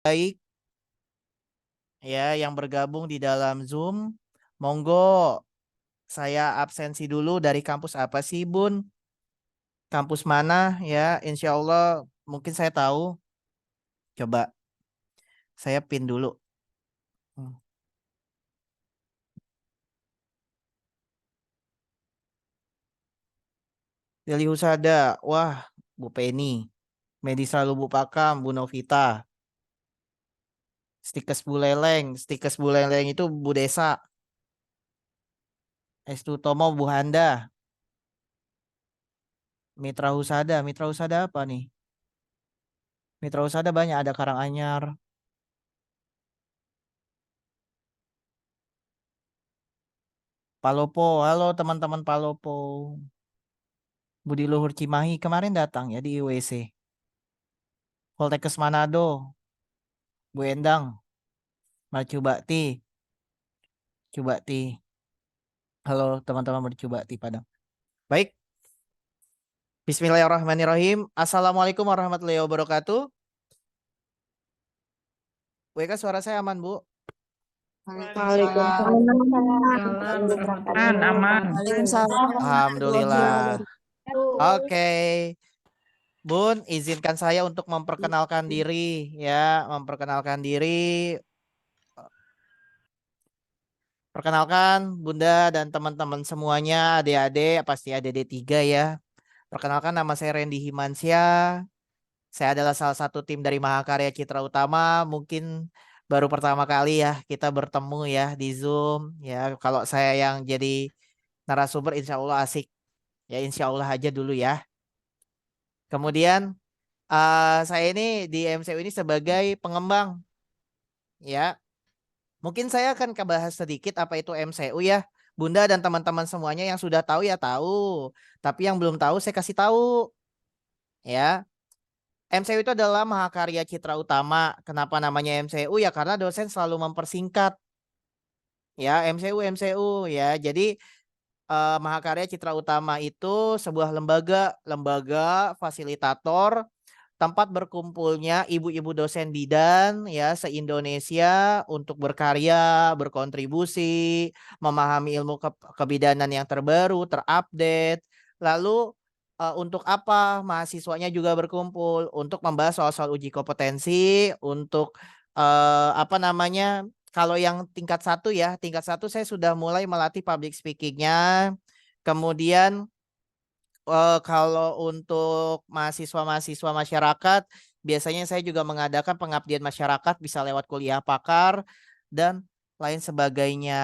baik ya yang bergabung di dalam Zoom. Monggo, saya absensi dulu dari kampus apa sih, Bun? Kampus mana ya? Insya Allah mungkin saya tahu. Coba saya pin dulu. Hmm. Deli Husada. Wah, Bu Penny. Medisa Lubu Pakam, Bu Novita. Stikes Buleleng. Stikes Buleleng itu Bu Desa. Estu Tomo Bu Handa. Mitra Husada. Mitra Husada apa nih? Mitra Husada banyak. Ada Karanganyar. Palopo. Halo teman-teman Palopo. Budi Luhur Cimahi kemarin datang ya di IWC. Poltekkes Manado. Bu Endang. Mercu Bakti. Cubakti. Halo teman-teman Mercu Bakti Padang. Baik. Bismillahirrahmanirrahim. Assalamualaikum warahmatullahi wabarakatuh. WK suara saya aman, Bu? Waalaikumsalam. Aman, aman. Alhamdulillah. Oke. Bun, izinkan saya untuk memperkenalkan diri ya, memperkenalkan diri. Perkenalkan Bunda dan teman-teman semuanya, adik-adik, pasti adik-adik 3 ya. Perkenalkan nama saya Randy Himansyah. Saya adalah salah satu tim dari Mahakarya Citra Utama. Mungkin baru pertama kali ya kita bertemu ya di Zoom. Ya, kalau saya yang jadi narasumber insya Allah asik. Ya insya Allah aja dulu ya. Kemudian saya ini di MCU ini sebagai pengembang ya. Mungkin saya akan bahas sedikit apa itu MCU ya. Bunda dan teman-teman semuanya yang sudah tahu ya tahu. Tapi yang belum tahu saya kasih tahu ya. MCU itu adalah Mahakarya Citra Utama. Kenapa namanya MCU? Ya karena dosen selalu mempersingkat ya MCU ya. Jadi Mahakarya Citra Utama itu sebuah lembaga fasilitator tempat berkumpulnya ibu-ibu dosen bidan ya se-Indonesia untuk berkarya, berkontribusi, memahami ilmu kebidanan yang terbaru, terupdate. Lalu untuk apa mahasiswanya juga berkumpul untuk membahas soal-soal uji kompetensi, untuk apa namanya? Kalau yang tingkat satu saya sudah mulai melatih public speakingnya. Kemudian kalau untuk mahasiswa-mahasiswa masyarakat, biasanya saya juga mengadakan pengabdian masyarakat bisa lewat kuliah pakar dan lain sebagainya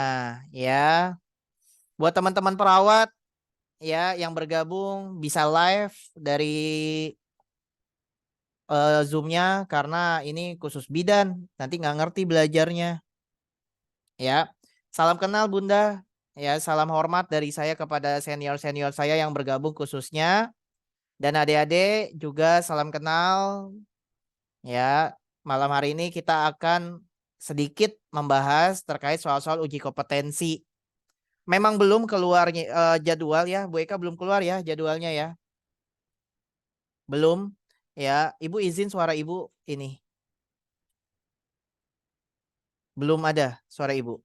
ya. Buat teman-teman perawat ya yang bergabung bisa live dari Zoom-nya karena ini khusus bidan, nanti nggak ngerti belajarnya ya. Salam kenal Bunda ya, salam hormat dari saya kepada senior-senior saya yang bergabung khususnya. Dan adik-adik juga salam kenal ya. Malam hari ini kita akan sedikit membahas terkait soal-soal uji kompetensi. Memang belum keluar jadwal ya, Bu Eka belum keluar ya jadwalnya ya. Belum ya. Ibu izin suara Ibu ini. Belum ada suara Ibu.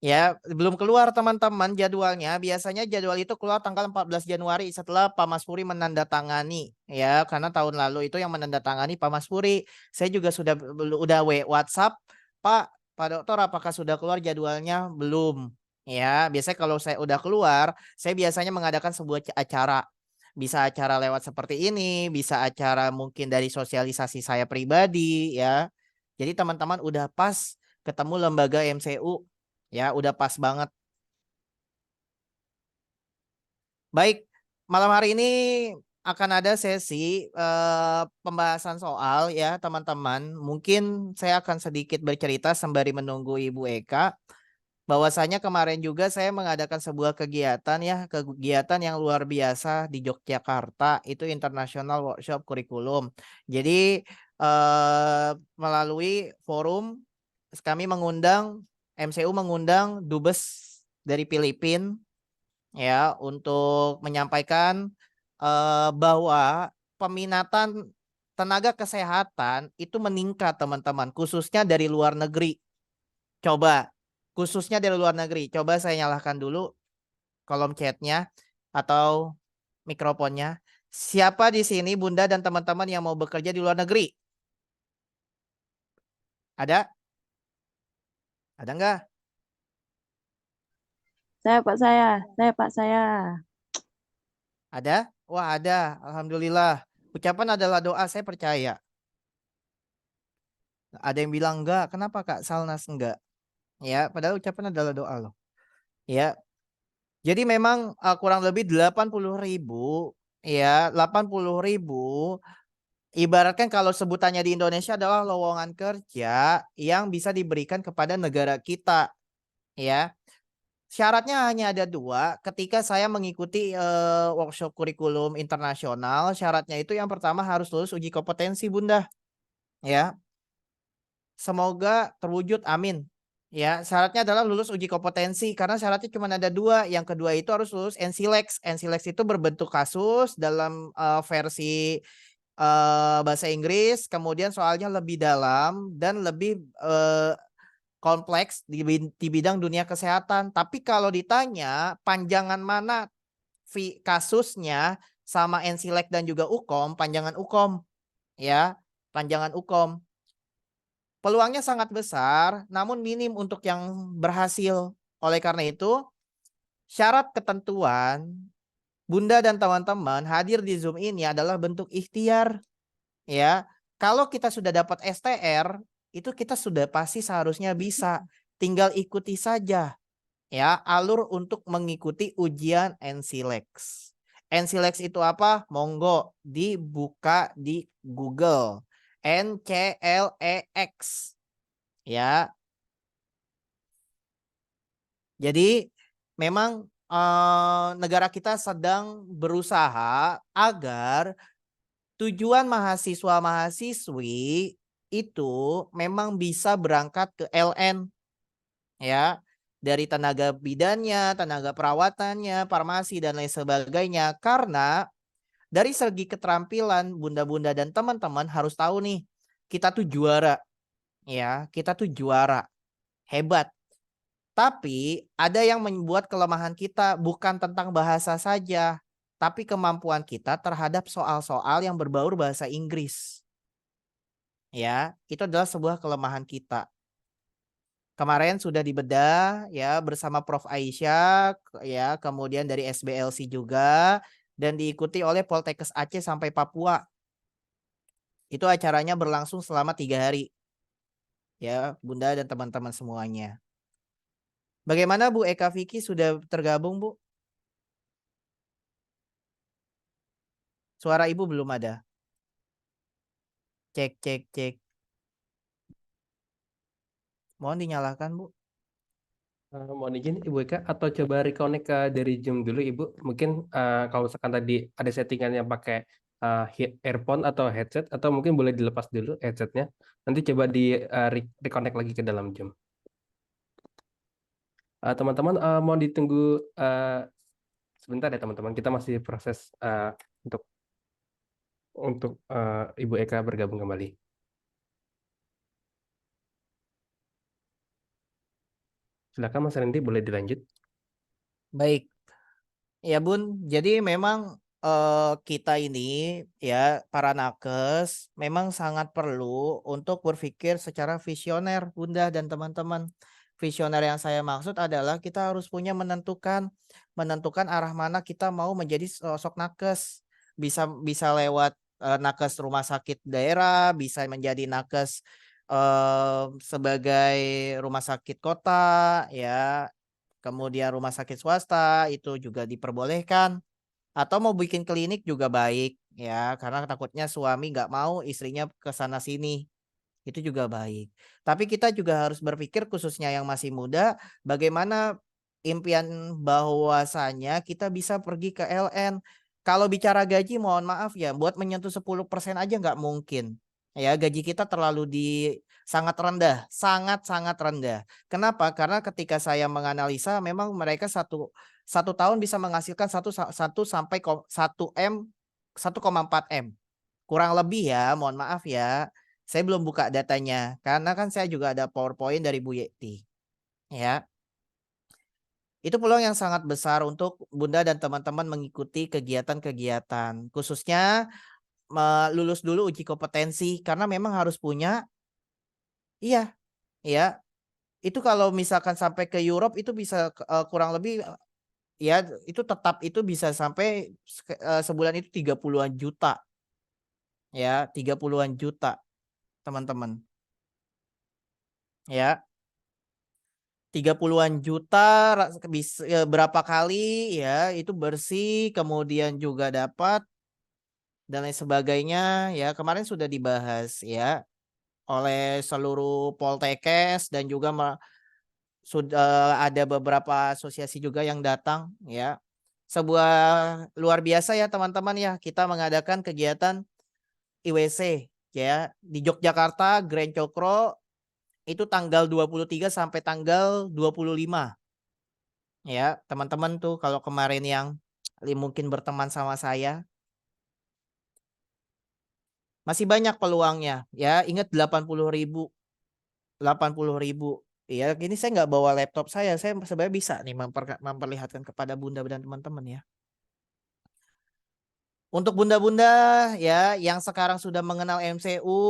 Ya, belum keluar teman-teman jadwalnya. Biasanya jadwal itu keluar tanggal 14 Januari setelah Pak Maspuri menandatangani ya, karena tahun lalu itu yang menandatangani Pak Maspuri. Saya juga udah WhatsApp, Pak Dokter apakah sudah keluar jadwalnya? Belum. Ya, biasanya kalau saya udah keluar, saya biasanya mengadakan sebuah acara. Bisa acara lewat seperti ini, bisa acara mungkin dari sosialisasi saya pribadi ya. Jadi teman-teman udah pas ketemu lembaga MCU. Ya, udah pas banget. Baik, malam hari ini akan ada sesi pembahasan soal ya, teman-teman. Mungkin saya akan sedikit bercerita sembari menunggu Ibu Eka. Bahwasanya kemarin juga saya mengadakan sebuah kegiatan ya, kegiatan yang luar biasa di Yogyakarta, itu International Workshop Kurikulum. Jadi melalui forum kami mengundang MCU mengundang dubes dari Filipina ya untuk menyampaikan bahwa peminatan tenaga kesehatan itu meningkat teman-teman, khususnya dari luar negeri. Coba, khususnya dari luar negeri. Coba saya nyalakan dulu kolom chatnya atau mikrofonnya. Siapa di sini Bunda dan teman-teman yang mau bekerja di luar negeri? Ada? Ada enggak? Saya Pak saya. Saya Pak saya. Ada? Wah ada. Alhamdulillah. Ucapan adalah doa, saya percaya. Ada yang bilang enggak. Kenapa Kak Salnas enggak? Ya, padahal ucapan adalah doa loh. Ya. Jadi memang kurang lebih 80.000, ya, 80.000. Ibaratkan kalau sebutannya di Indonesia adalah lowongan kerja yang bisa diberikan kepada negara kita, ya. Syaratnya hanya ada dua. Ketika saya mengikuti workshop kurikulum internasional, syaratnya itu yang pertama harus lulus uji kompetensi, Bunda. Ya, semoga terwujud, amin. Ya, syaratnya adalah lulus uji kompetensi karena syaratnya cuma ada dua. Yang kedua itu harus lulus NCLEX. NCLEX itu berbentuk kasus dalam versi bahasa Inggris, kemudian soalnya lebih dalam dan lebih kompleks di bidang dunia kesehatan. Tapi kalau ditanya panjangan mana kasusnya sama NCLEX dan juga UKOM, panjangan UKOM, ya, panjangan UKOM. Peluangnya sangat besar, namun minim untuk yang berhasil. Oleh karena itu, syarat ketentuan Bunda dan teman-teman hadir di Zoom ini adalah bentuk ikhtiar. Ya, kalau kita sudah dapat STR, itu kita sudah pasti seharusnya bisa. Tinggal ikuti saja ya alur untuk mengikuti ujian NCLEX. NCLEX itu apa? Monggo dibuka di Google. NCLEX. Ya. Jadi memang negara kita sedang berusaha agar tujuan mahasiswa-mahasiswi itu memang bisa berangkat ke LN, ya, dari tenaga bidannya, tenaga perawatannya, farmasi dan lain sebagainya. Karena dari segi keterampilan Bunda-bunda dan teman-teman harus tahu nih, kita tuh juara, ya, kita tuh juara, hebat. Tapi ada yang membuat kelemahan kita bukan tentang bahasa saja, tapi kemampuan kita terhadap soal-soal yang berbaur bahasa Inggris. Ya, itu adalah sebuah kelemahan kita. Kemarin sudah dibedah ya bersama Prof Aisyah ya, kemudian dari SBLC juga dan diikuti oleh Poltekkes Aceh sampai Papua. Itu acaranya berlangsung selama 3 hari. Ya, Bunda dan teman-teman semuanya. Bagaimana Bu Eka Vicky sudah tergabung, Bu? Suara Ibu belum ada. Cek, cek, cek. Mohon dinyalakan, Bu. Mohon izin Ibu Eka atau coba reconnect dari Zoom dulu Ibu. Mungkin kalau misalkan tadi ada settingan yang pakai earphone atau headset atau mungkin boleh dilepas dulu headsetnya. Nanti coba di reconnect lagi ke dalam Zoom. Teman-teman mau ditunggu sebentar ya teman-teman. Kita masih proses untuk Ibu Eka bergabung kembali. Silakan Mas Randy, boleh dilanjut. Baik. Ya Bun, jadi memang kita ini ya para nakes memang sangat perlu untuk berpikir secara visioner Bunda dan teman-teman. Visioner yang saya maksud adalah kita harus punya menentukan arah mana kita mau menjadi sosok nakes. Bisa lewat nakes rumah sakit daerah, bisa menjadi nakes sebagai rumah sakit kota ya, kemudian rumah sakit swasta itu juga diperbolehkan, atau mau bikin klinik juga baik ya, karena takutnya suami nggak mau istrinya ke sana sini, itu juga baik. Tapi kita juga harus berpikir khususnya yang masih muda, bagaimana impian bahwasanya kita bisa pergi ke LN. Kalau bicara gaji mohon maaf ya, buat menyentuh 10% aja nggak mungkin. Ya, gaji kita terlalu sangat rendah, sangat-sangat rendah. Kenapa? Karena ketika saya menganalisa memang mereka 1 tahun bisa menghasilkan 1 sampai 1,4 M. Kurang lebih ya, mohon maaf ya. Saya belum buka datanya karena kan saya juga ada PowerPoint dari Bu Yeti. Ya. Itu peluang yang sangat besar untuk Bunda dan teman-teman mengikuti kegiatan-kegiatan. Khususnya lulus dulu uji kompetensi karena memang harus punya. Iya, ya. Itu kalau misalkan sampai ke Europe itu bisa kurang lebih ya itu tetap itu bisa sampai sebulan itu 30-an juta. Ya, 30-an juta, teman-teman. Ya. 30-an juta bisa berapa kali ya itu bersih kemudian juga dapat dan lain sebagainya ya kemarin sudah dibahas ya oleh seluruh Poltekkes dan juga sudah ada beberapa asosiasi juga yang datang ya. Sebuah luar biasa ya teman-teman ya kita mengadakan kegiatan IWC ya di Yogyakarta Grand Cokro itu tanggal 23 sampai tanggal 25. Ya, teman-teman tuh kalau kemarin yang mungkin berteman sama saya masih banyak peluangnya ya. Ingat 80.000. 80.000. Ya, gini saya nggak bawa laptop saya sebenarnya bisa nih memperlihatkan kepada Bunda dan teman-teman ya. Untuk bunda-bunda ya yang sekarang sudah mengenal MCU,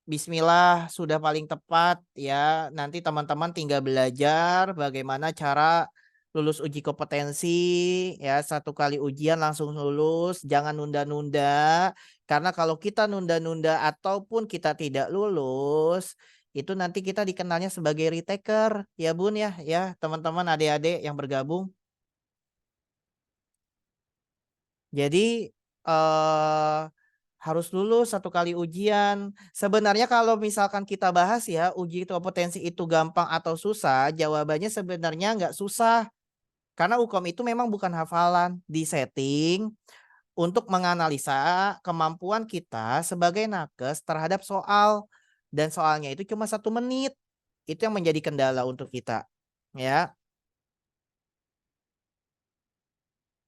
bismillah sudah paling tepat ya. Nanti teman-teman tinggal belajar bagaimana cara lulus uji kompetensi ya. 1 kali ujian langsung lulus, jangan nunda-nunda. Karena kalau kita nunda-nunda ataupun kita tidak lulus, itu nanti kita dikenalnya sebagai retaker ya Bun ya teman-teman adik-adik yang bergabung. Jadi harus lulus 1 kali ujian. Sebenarnya kalau misalkan kita bahas ya uji kompetensi itu gampang atau susah, jawabannya sebenarnya nggak susah. Karena UKOM itu memang bukan hafalan, disetting untuk menganalisa kemampuan kita sebagai nakes terhadap soal. Dan soalnya itu cuma 1 menit. Itu yang menjadi kendala untuk kita. Ya.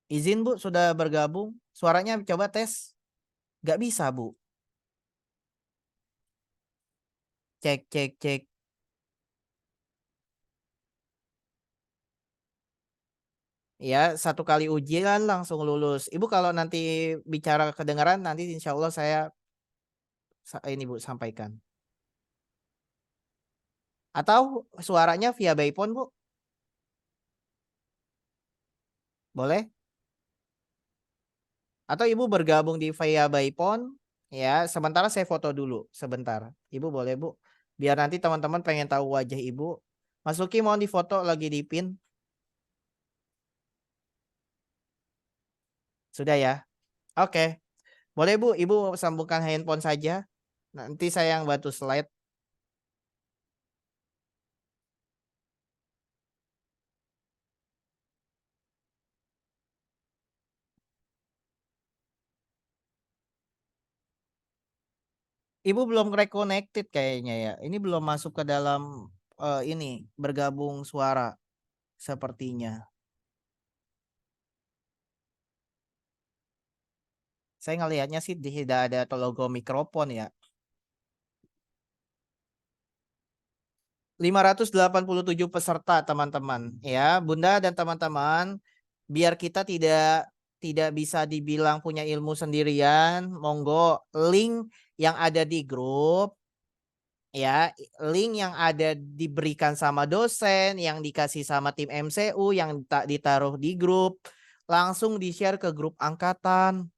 Izin Bu sudah bergabung. Suaranya coba tes. Gak bisa Bu. Cek. Ya 1 kali ujian langsung lulus. Ibu kalau nanti bicara kedengaran nanti insya Allah saya ini Bu sampaikan. Atau suaranya via by phone Bu? Boleh? Atau Ibu bergabung di via by phone ya. Sementara saya foto dulu sebentar. Ibu boleh Bu? Biar nanti teman-teman pengen tahu wajah Ibu. Mas Luki mohon difoto lagi di pin. Sudah ya? Oke. Boleh Bu, Ibu sambungkan handphone saja. Nanti saya yang bantu slide. Ibu belum reconnected kayaknya ya. Ini belum masuk ke dalam ini bergabung suara sepertinya. Saya ngelihatnya sih tidak ada logo mikrofon ya. 587 peserta teman-teman ya. Bunda dan teman-teman, biar kita tidak bisa dibilang punya ilmu sendirian, monggo link yang ada di grup ya, link yang ada diberikan sama dosen, yang dikasih sama tim MCU, yang ditaruh di grup, langsung di-share ke grup angkatan.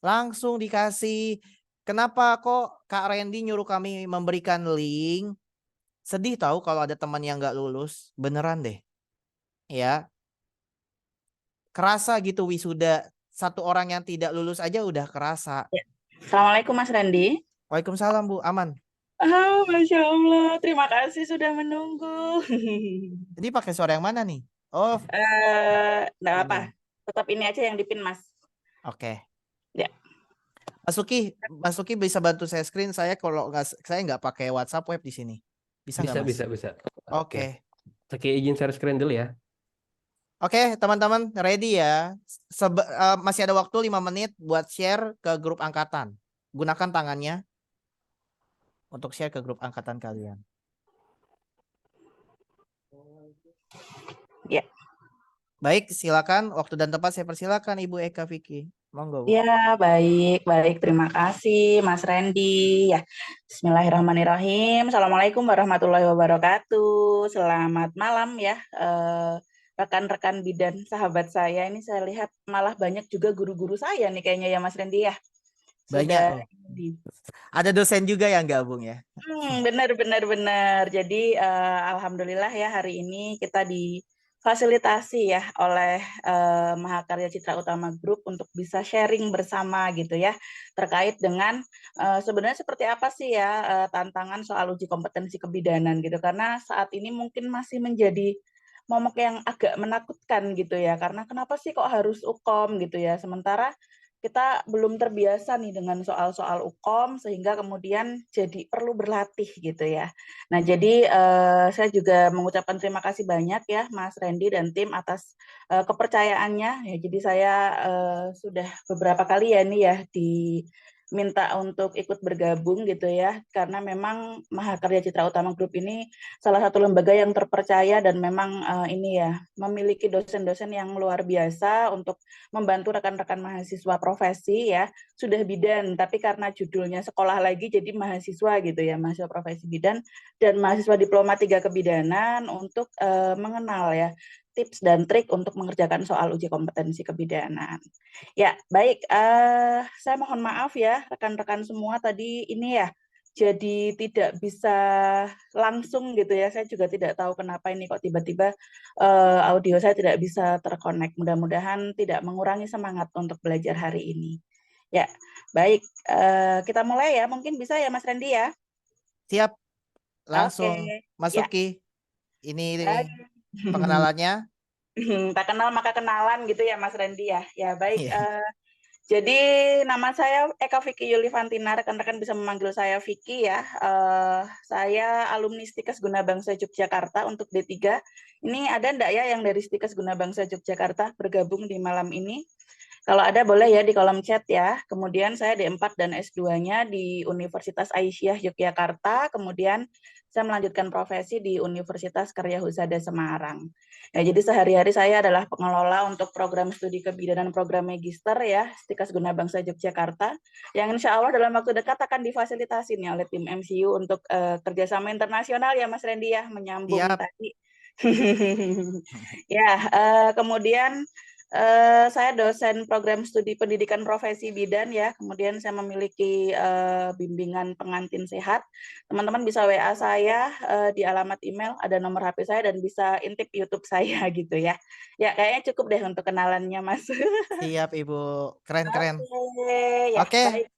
Langsung dikasih. Kenapa kok Kak Randy nyuruh kami memberikan link? Sedih tahu kalau ada teman yang nggak lulus. Beneran deh. Ya. Kerasa gitu wisuda. 1 orang yang tidak lulus aja udah kerasa. Assalamualaikum Mas Randy. Waalaikumsalam Bu, aman. Oh, Masya Allah, terima kasih sudah menunggu. Jadi pakai suara yang mana nih? Oh, Nggak ini. apa, tetap ini aja yang dipin Mas. Oke. Ya. Mas Luki bisa bantu saya screen. Saya kalau saya nggak pakai WhatsApp web di sini. Bisa nggak Mas? Bisa. Oke. Oke, izin share screen dulu ya. Oke, teman-teman ready ya. Masih ada waktu 5 menit buat share ke grup angkatan. Gunakan tangannya untuk share ke grup angkatan kalian. Ya. Baik, silakan. Waktu dan tempat saya persilakan Ibu Eka Vicky. Monggo, Bu. Ya, baik. Terima kasih, Mas Randy. Ya, Bismillahirrahmanirrahim. Assalamualaikum warahmatullahi wabarakatuh. Selamat malam ya, rekan-rekan bidan sahabat saya. Ini saya lihat malah banyak juga guru-guru saya nih kayaknya ya, Mas Randy ya. Banyak. Sudah Oh. Ada dosen juga yang gabung ya. benar. Jadi alhamdulillah ya hari ini kita difasilitasi ya oleh Mahakarya Citra Utama Group untuk bisa sharing bersama gitu ya terkait dengan sebenarnya seperti apa sih ya tantangan soal uji kompetensi kebidanan gitu, karena saat ini mungkin masih menjadi momok yang agak menakutkan gitu ya, karena kenapa sih kok harus UKOM gitu ya, sementara kita belum terbiasa nih dengan soal-soal UKOM sehingga kemudian jadi perlu berlatih gitu ya. Nah, jadi saya juga mengucapkan terima kasih banyak ya Mas Randy dan tim atas kepercayaannya. Ya, jadi saya sudah beberapa kali ya nih ya diminta untuk ikut bergabung gitu ya, karena memang Mahakarya Citra Utama Group ini salah satu lembaga yang terpercaya dan memang ini ya memiliki dosen-dosen yang luar biasa untuk membantu rekan-rekan mahasiswa profesi ya, sudah bidan tapi karena judulnya sekolah lagi jadi mahasiswa gitu ya, mahasiswa profesi bidan dan mahasiswa diploma 3 kebidanan untuk mengenal ya tips dan trik untuk mengerjakan soal uji kompetensi kebidanan. Ya, baik, saya mohon maaf ya rekan-rekan semua tadi ini ya jadi tidak bisa langsung gitu ya. Saya juga tidak tahu kenapa ini kok tiba-tiba audio saya tidak bisa terkonek. Mudah-mudahan tidak mengurangi semangat untuk belajar hari ini. Ya, baik. Kita mulai ya. Mungkin bisa ya Mas Randy ya? Siap. Oke. Langsung Ya. masuki. Ini Baik. pengenalannya. Tak kenal maka kenalan gitu ya Mas Randy ya. Ya, baik. Iya. Jadi nama saya Eka Vicky Yulifantina, rekan-rekan bisa memanggil saya Vicky ya. Saya alumni Stikes Guna Bangsa Yogyakarta untuk D3. Ini ada enggak ya yang dari Stikes Guna Bangsa Yogyakarta bergabung di malam ini? Kalau ada boleh ya di kolom chat ya. Kemudian saya D4 dan S2-nya di Universitas Aisyah Yogyakarta. Kemudian saya melanjutkan profesi di Universitas Karya Husada Semarang. Ya, jadi sehari-hari saya adalah pengelola untuk program studi kebidanan program magister ya, Stikes Guna Bangsa Yogyakarta, yang insya Allah dalam waktu dekat akan difasilitasi nih oleh tim MCU untuk kerjasama internasional ya Mas Randy ya, menyambung Siap. tadi. Ya, kemudian saya dosen program studi pendidikan profesi bidan ya, kemudian saya memiliki bimbingan pengantin sehat. Teman-teman bisa WA saya di alamat email, ada nomor HP saya dan bisa intip YouTube saya gitu ya. Ya, kayaknya cukup deh untuk kenalannya, Mas. Siap, Ibu. Keren. Oke, ya, Oke. baik.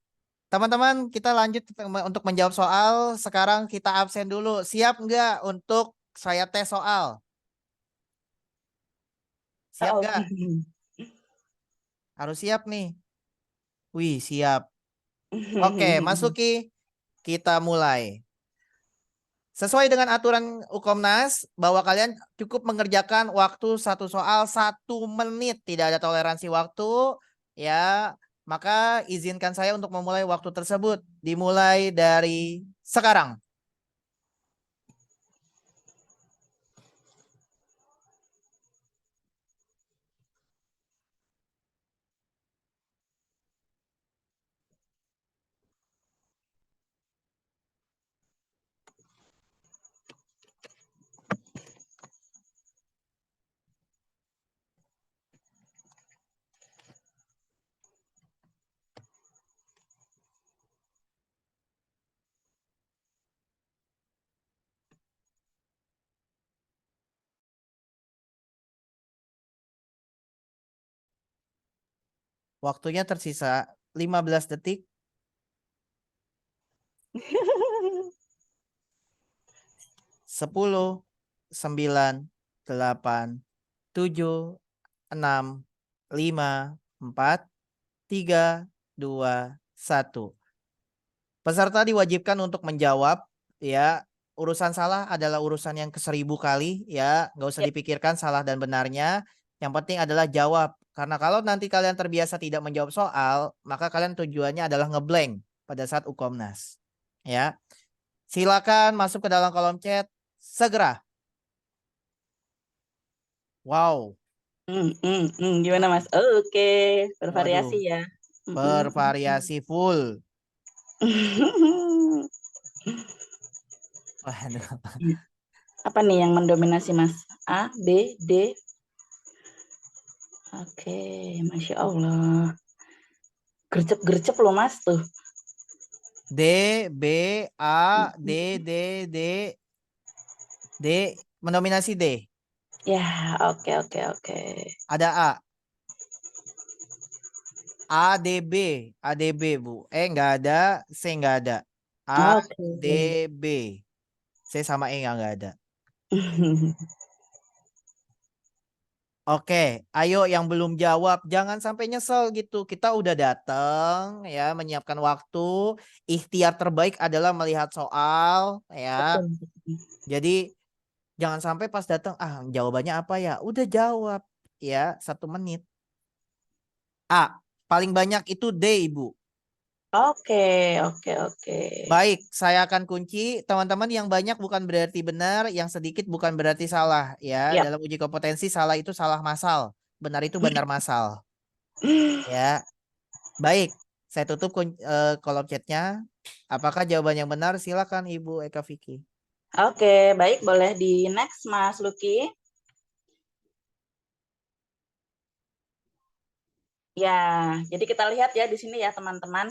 Teman-teman, kita lanjut untuk menjawab soal. Sekarang kita absen dulu. Siap nggak untuk saya tes soal? Siap Oh. nggak? Harus siap nih. Wih, siap. Oke, masuki. Kita mulai. Sesuai dengan aturan Ukomnas, bahwa kalian cukup mengerjakan waktu satu soal 1 menit. Tidak ada toleransi waktu. Ya, maka izinkan saya untuk memulai waktu tersebut. Dimulai dari sekarang. Waktunya tersisa 15 detik. 10, 9, 8, 7, 6, 5, 4, 3, 2, 1. Peserta diwajibkan untuk menjawab ya. Urusan salah adalah urusan yang ke1000 kali ya. Nggak usah dipikirkan salah dan benarnya. Yang penting adalah jawab. Karena kalau nanti kalian terbiasa tidak menjawab soal, maka kalian tujuannya adalah ngeblank pada saat Ukomnas. Ya. Silakan masuk ke dalam kolom chat segera. Wow. Gimana Mas? Oke, bervariasi Waduh, ya. bervariasi full. Waduh. Apa nih yang mendominasi Mas? A, B, D. Oke, Masya Allah. Gercep-gercep loh Mas tuh. D, B, A, D, D, D, D, mendominasi D. Ya, oke. Ada A. ADB, ADB Bu. Nggak ada, C nggak ada. Oke. ADB. C sama E nggak ada. Oke, ayo yang belum jawab jangan sampai nyesel gitu. Kita udah datang ya, menyiapkan waktu. Ikhtiar terbaik adalah melihat soal ya. Betul. Jadi jangan sampai pas datang jawabannya apa ya? Udah jawab ya 1 menit. A, paling banyak itu D, Ibu. Oke. Baik, saya akan kunci. Teman-teman yang banyak bukan berarti benar, yang sedikit bukan berarti salah ya. Yap. Dalam uji kompetensi salah itu salah massal, benar itu benar massal. Ya. Baik, saya tutup kolom chatnya. Apakah jawaban yang benar? Silakan Ibu Eka Vicky. Oke, baik, boleh di next Mas Lucky. Ya, jadi kita lihat ya di sini ya teman-teman.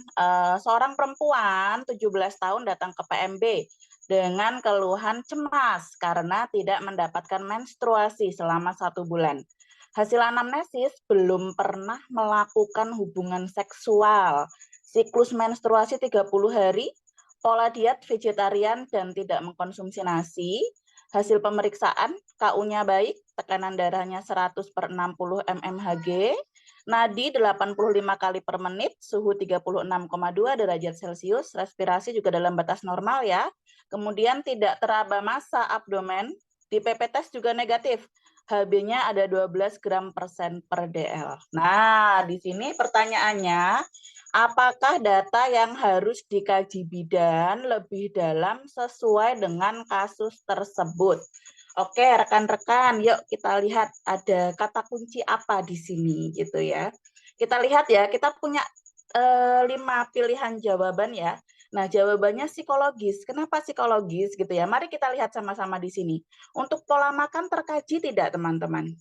Seorang perempuan 17 tahun datang ke PMB dengan keluhan cemas karena tidak mendapatkan menstruasi selama 1 bulan. Hasil anamnesis belum pernah melakukan hubungan seksual. Siklus menstruasi 30 hari, pola diet vegetarian dan tidak mengkonsumsi nasi. Hasil pemeriksaan, KU-nya baik, tekanan darahnya 100/60 mmHg, nadi 85 kali per menit, suhu 36,2 derajat Celcius, respirasi juga dalam batas normal ya. Kemudian tidak teraba massa abdomen, di PP test juga negatif. HB-nya ada 12 gram persen per DL. Nah, di sini pertanyaannya, apakah data yang harus dikaji bidan lebih dalam sesuai dengan kasus tersebut? Oke, rekan-rekan, yuk kita lihat ada kata kunci apa di sini gitu ya. Kita lihat ya, kita punya 5 pilihan jawaban ya. Nah, jawabannya psikologis. Kenapa psikologis gitu ya? Mari kita lihat sama-sama di sini. Untuk pola makan terkaji tidak, teman-teman?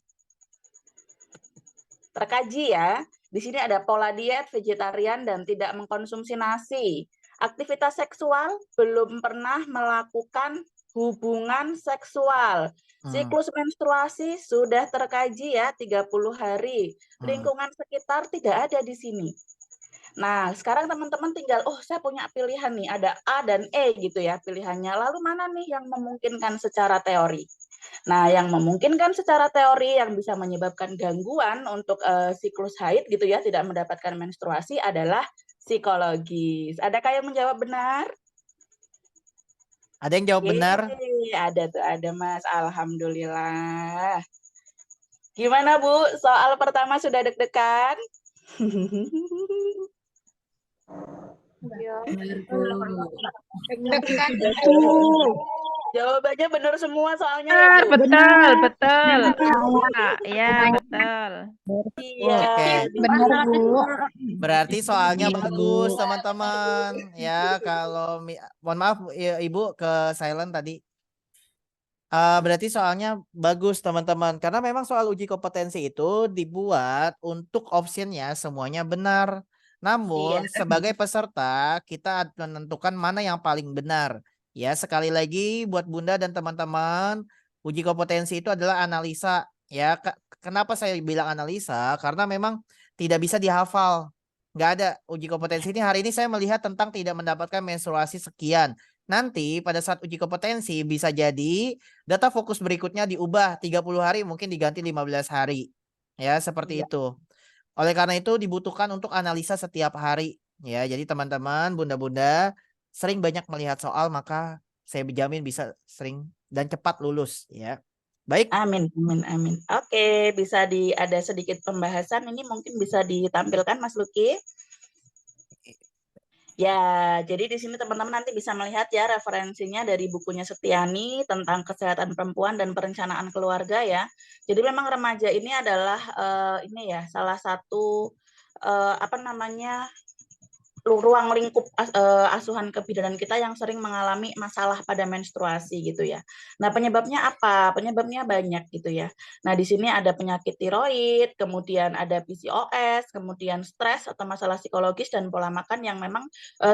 Terkaji ya. Di sini ada pola diet vegetarian dan tidak mengkonsumsi nasi. Aktivitas seksual belum pernah melakukan hubungan seksual. Siklus menstruasi sudah terkaji ya 30 hari. Lingkungan sekitar tidak ada di sini. Nah, sekarang teman-teman tinggal, saya punya pilihan nih, ada A dan E gitu ya pilihannya. Lalu mana nih yang memungkinkan secara teori? Nah, yang memungkinkan secara teori yang bisa menyebabkan gangguan untuk siklus haid gitu ya, tidak mendapatkan menstruasi adalah psikologis. Adakah yang menjawab benar? Ada yang jawab benar? Ada tuh, ada Mas. Alhamdulillah. Gimana Bu? Soal pertama sudah deg-degan? Jawabannya benar semua soalnya ya Bu. Betul. Iya, betul. Iya. Oke. Benar, Bu. Berarti soalnya bagus teman-teman ya. Kalau mohon maaf Ibu ke silent tadi. Berarti soalnya bagus teman-teman, karena memang soal uji kompetensi itu dibuat untuk optionnya semuanya benar. Namun Iya. sebagai peserta kita menentukan mana yang paling benar. Ya, sekali lagi buat Bunda dan teman-teman, uji kompetensi itu adalah analisa. Ya, kenapa saya bilang analisa? Karena memang tidak bisa dihafal. Nggak ada uji kompetensi ini. Hari ini saya melihat tentang tidak mendapatkan menstruasi sekian. Nanti pada saat uji kompetensi bisa jadi data fokus berikutnya diubah 30 hari mungkin diganti 15 hari. Ya, seperti itu. Oleh karena itu dibutuhkan untuk analisa setiap hari. Ya, jadi teman-teman, bunda-bunda sering banyak melihat soal maka saya jamin bisa sering dan cepat lulus ya. Baik, Amin, amin, amin. Oke, bisa ada sedikit pembahasan ini mungkin bisa ditampilkan Mas Luki. Ya, jadi di sini teman-teman nanti bisa melihat ya referensinya dari bukunya Setiani tentang kesehatan perempuan dan perencanaan keluarga ya. Jadi memang remaja ini adalah ini ya salah satu apa namanya ruang lingkup asuhan kebidanan kita yang sering mengalami masalah pada menstruasi gitu ya. Nah, penyebabnya apa? Penyebabnya banyak gitu ya. Nah, di sini ada penyakit tiroid, kemudian ada PCOS, kemudian stres atau masalah psikologis dan pola makan yang memang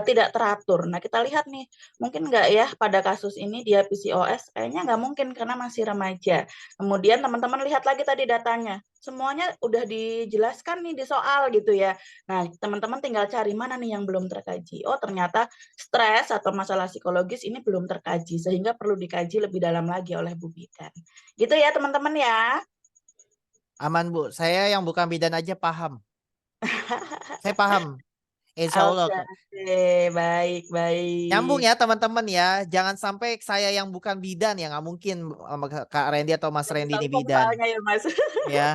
tidak teratur. Nah, kita lihat nih, mungkin nggak ya pada kasus ini dia PCOS? Kayaknya nggak mungkin karena masih remaja. Kemudian teman-teman lihat lagi tadi datanya. Semuanya udah dijelaskan nih di soal gitu ya. Nah, teman-teman tinggal cari mana nih yang belum terkaji. Oh, ternyata stres atau masalah psikologis ini belum terkaji, sehingga perlu dikaji lebih dalam lagi oleh Bu Bidan. Gitu ya, teman-teman ya. aman Bu. Saya yang bukan bidan aja paham. Saya paham. Insya Allah. Oke, baik, baik. Nyambung ya teman-teman ya. Jangan sampai saya yang bukan bidan ya. Nggak mungkin Kak Randy atau Mas Belum Randy tahu ini kok bidan. soalnya ya, Mas. Ya,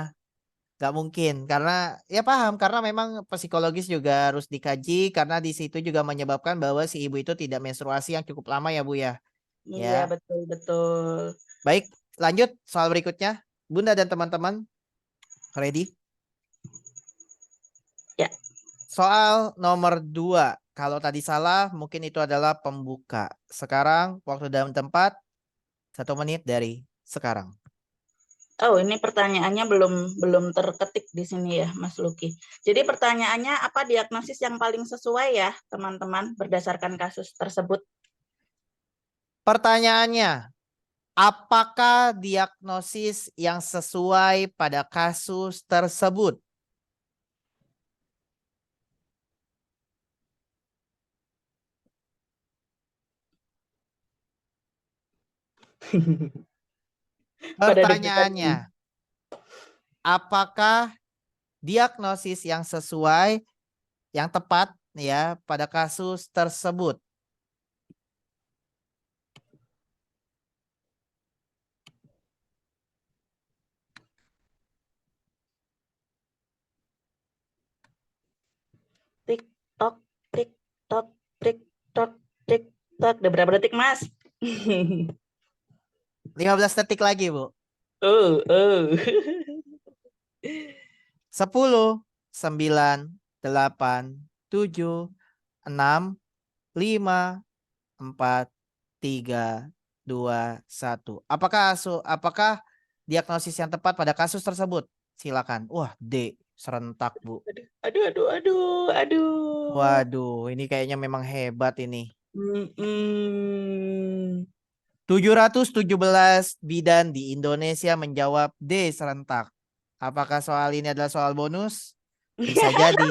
nggak mungkin. Karena ya paham. Karena memang psikologis juga harus dikaji. Karena di situ juga menyebabkan bahwa si ibu itu tidak menstruasi yang cukup lama ya Bu ya. Iya, Ya. betul, betul. Baik, lanjut soal berikutnya. Bunda dan teman-teman, ready? Ya. Soal nomor 2. Kalau tadi salah, mungkin itu adalah pembuka. Sekarang, waktu dan tempat, 1 menit dari sekarang. Oh, ini pertanyaannya belum terketik di sini ya, Mas Luki. Jadi pertanyaannya apa diagnosis yang paling sesuai ya, teman-teman, berdasarkan kasus tersebut? Pertanyaannya, apakah diagnosis yang sesuai pada kasus tersebut? Pada deg-degan ini. Pertanyaannya, apakah diagnosis yang sesuai, yang tepat ya pada kasus tersebut? Tik tok, tik tok, tik tok, tik tok. Udah berapa detik, Mas? 15 detik lagi, Bu. Oh, oh. 10, 9, 8, 7, 6, 5, 4, 3, 2, 1. Apakah diagnosis yang tepat pada kasus tersebut? Silakan. Wah, D. Serentak, Bu. Aduh, aduh, aduh, aduh. Waduh, ini kayaknya memang hebat ini. Mm-mm. 717 bidan di Indonesia menjawab D serentak. Apakah soal ini adalah soal bonus? Bisa jadi.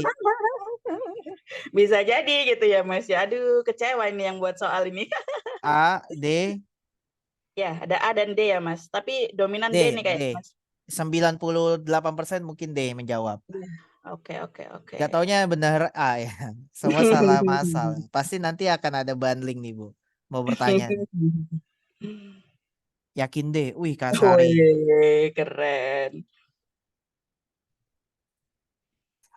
Bisa jadi gitu ya, Mas. Ya, aduh, kecewa ini yang buat soal ini. A, D, Ya, ada A dan D ya, Mas. Tapi dominan D nih D. kayak Mas. 98% mungkin D menjawab. Oke, oke, oke. Gak taunya benar A ya. Semua salah masal. Pasti nanti akan ada bundling nih, Bu. Mau bertanya. Yakin D. Wih, Kasari. Wih, keren.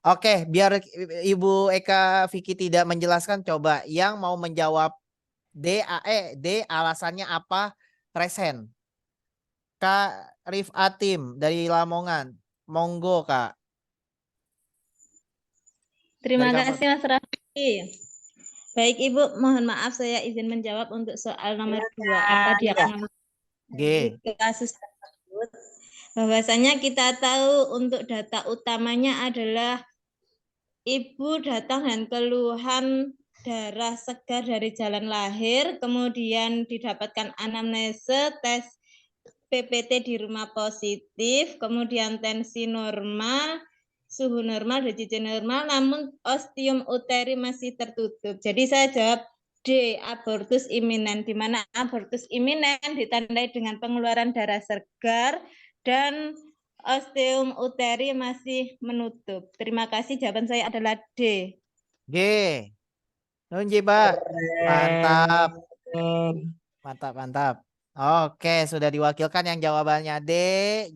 Oke, biar Ibu Eka Vicky tidak menjelaskan, coba yang mau menjawab D alasannya apa? Present. Kak Rifatim dari Lamongan. Monggo, Kak. Terima Dari kasih Mas Raffi. Baik Ibu, mohon maaf saya izin menjawab untuk soal nomor 2. Apa diagnosis G. kasus tersebut? Bahwasanya kita tahu untuk data utamanya adalah Ibu datang dan keluhan darah segar dari jalan lahir, kemudian didapatkan anamnese, tes PPT di rumah positif, kemudian tensi normal, suhu normal, DCC normal, namun ostium uteri masih tertutup. Jadi saya jawab D, abortus iminen, di mana abortus iminen ditandai dengan pengeluaran darah segar dan ostium uteri masih menutup. Terima kasih, jawaban saya adalah D. G. Nun Mbak. Mantap. Keren. Mantap, mantap. Oke, sudah diwakilkan yang jawabannya D.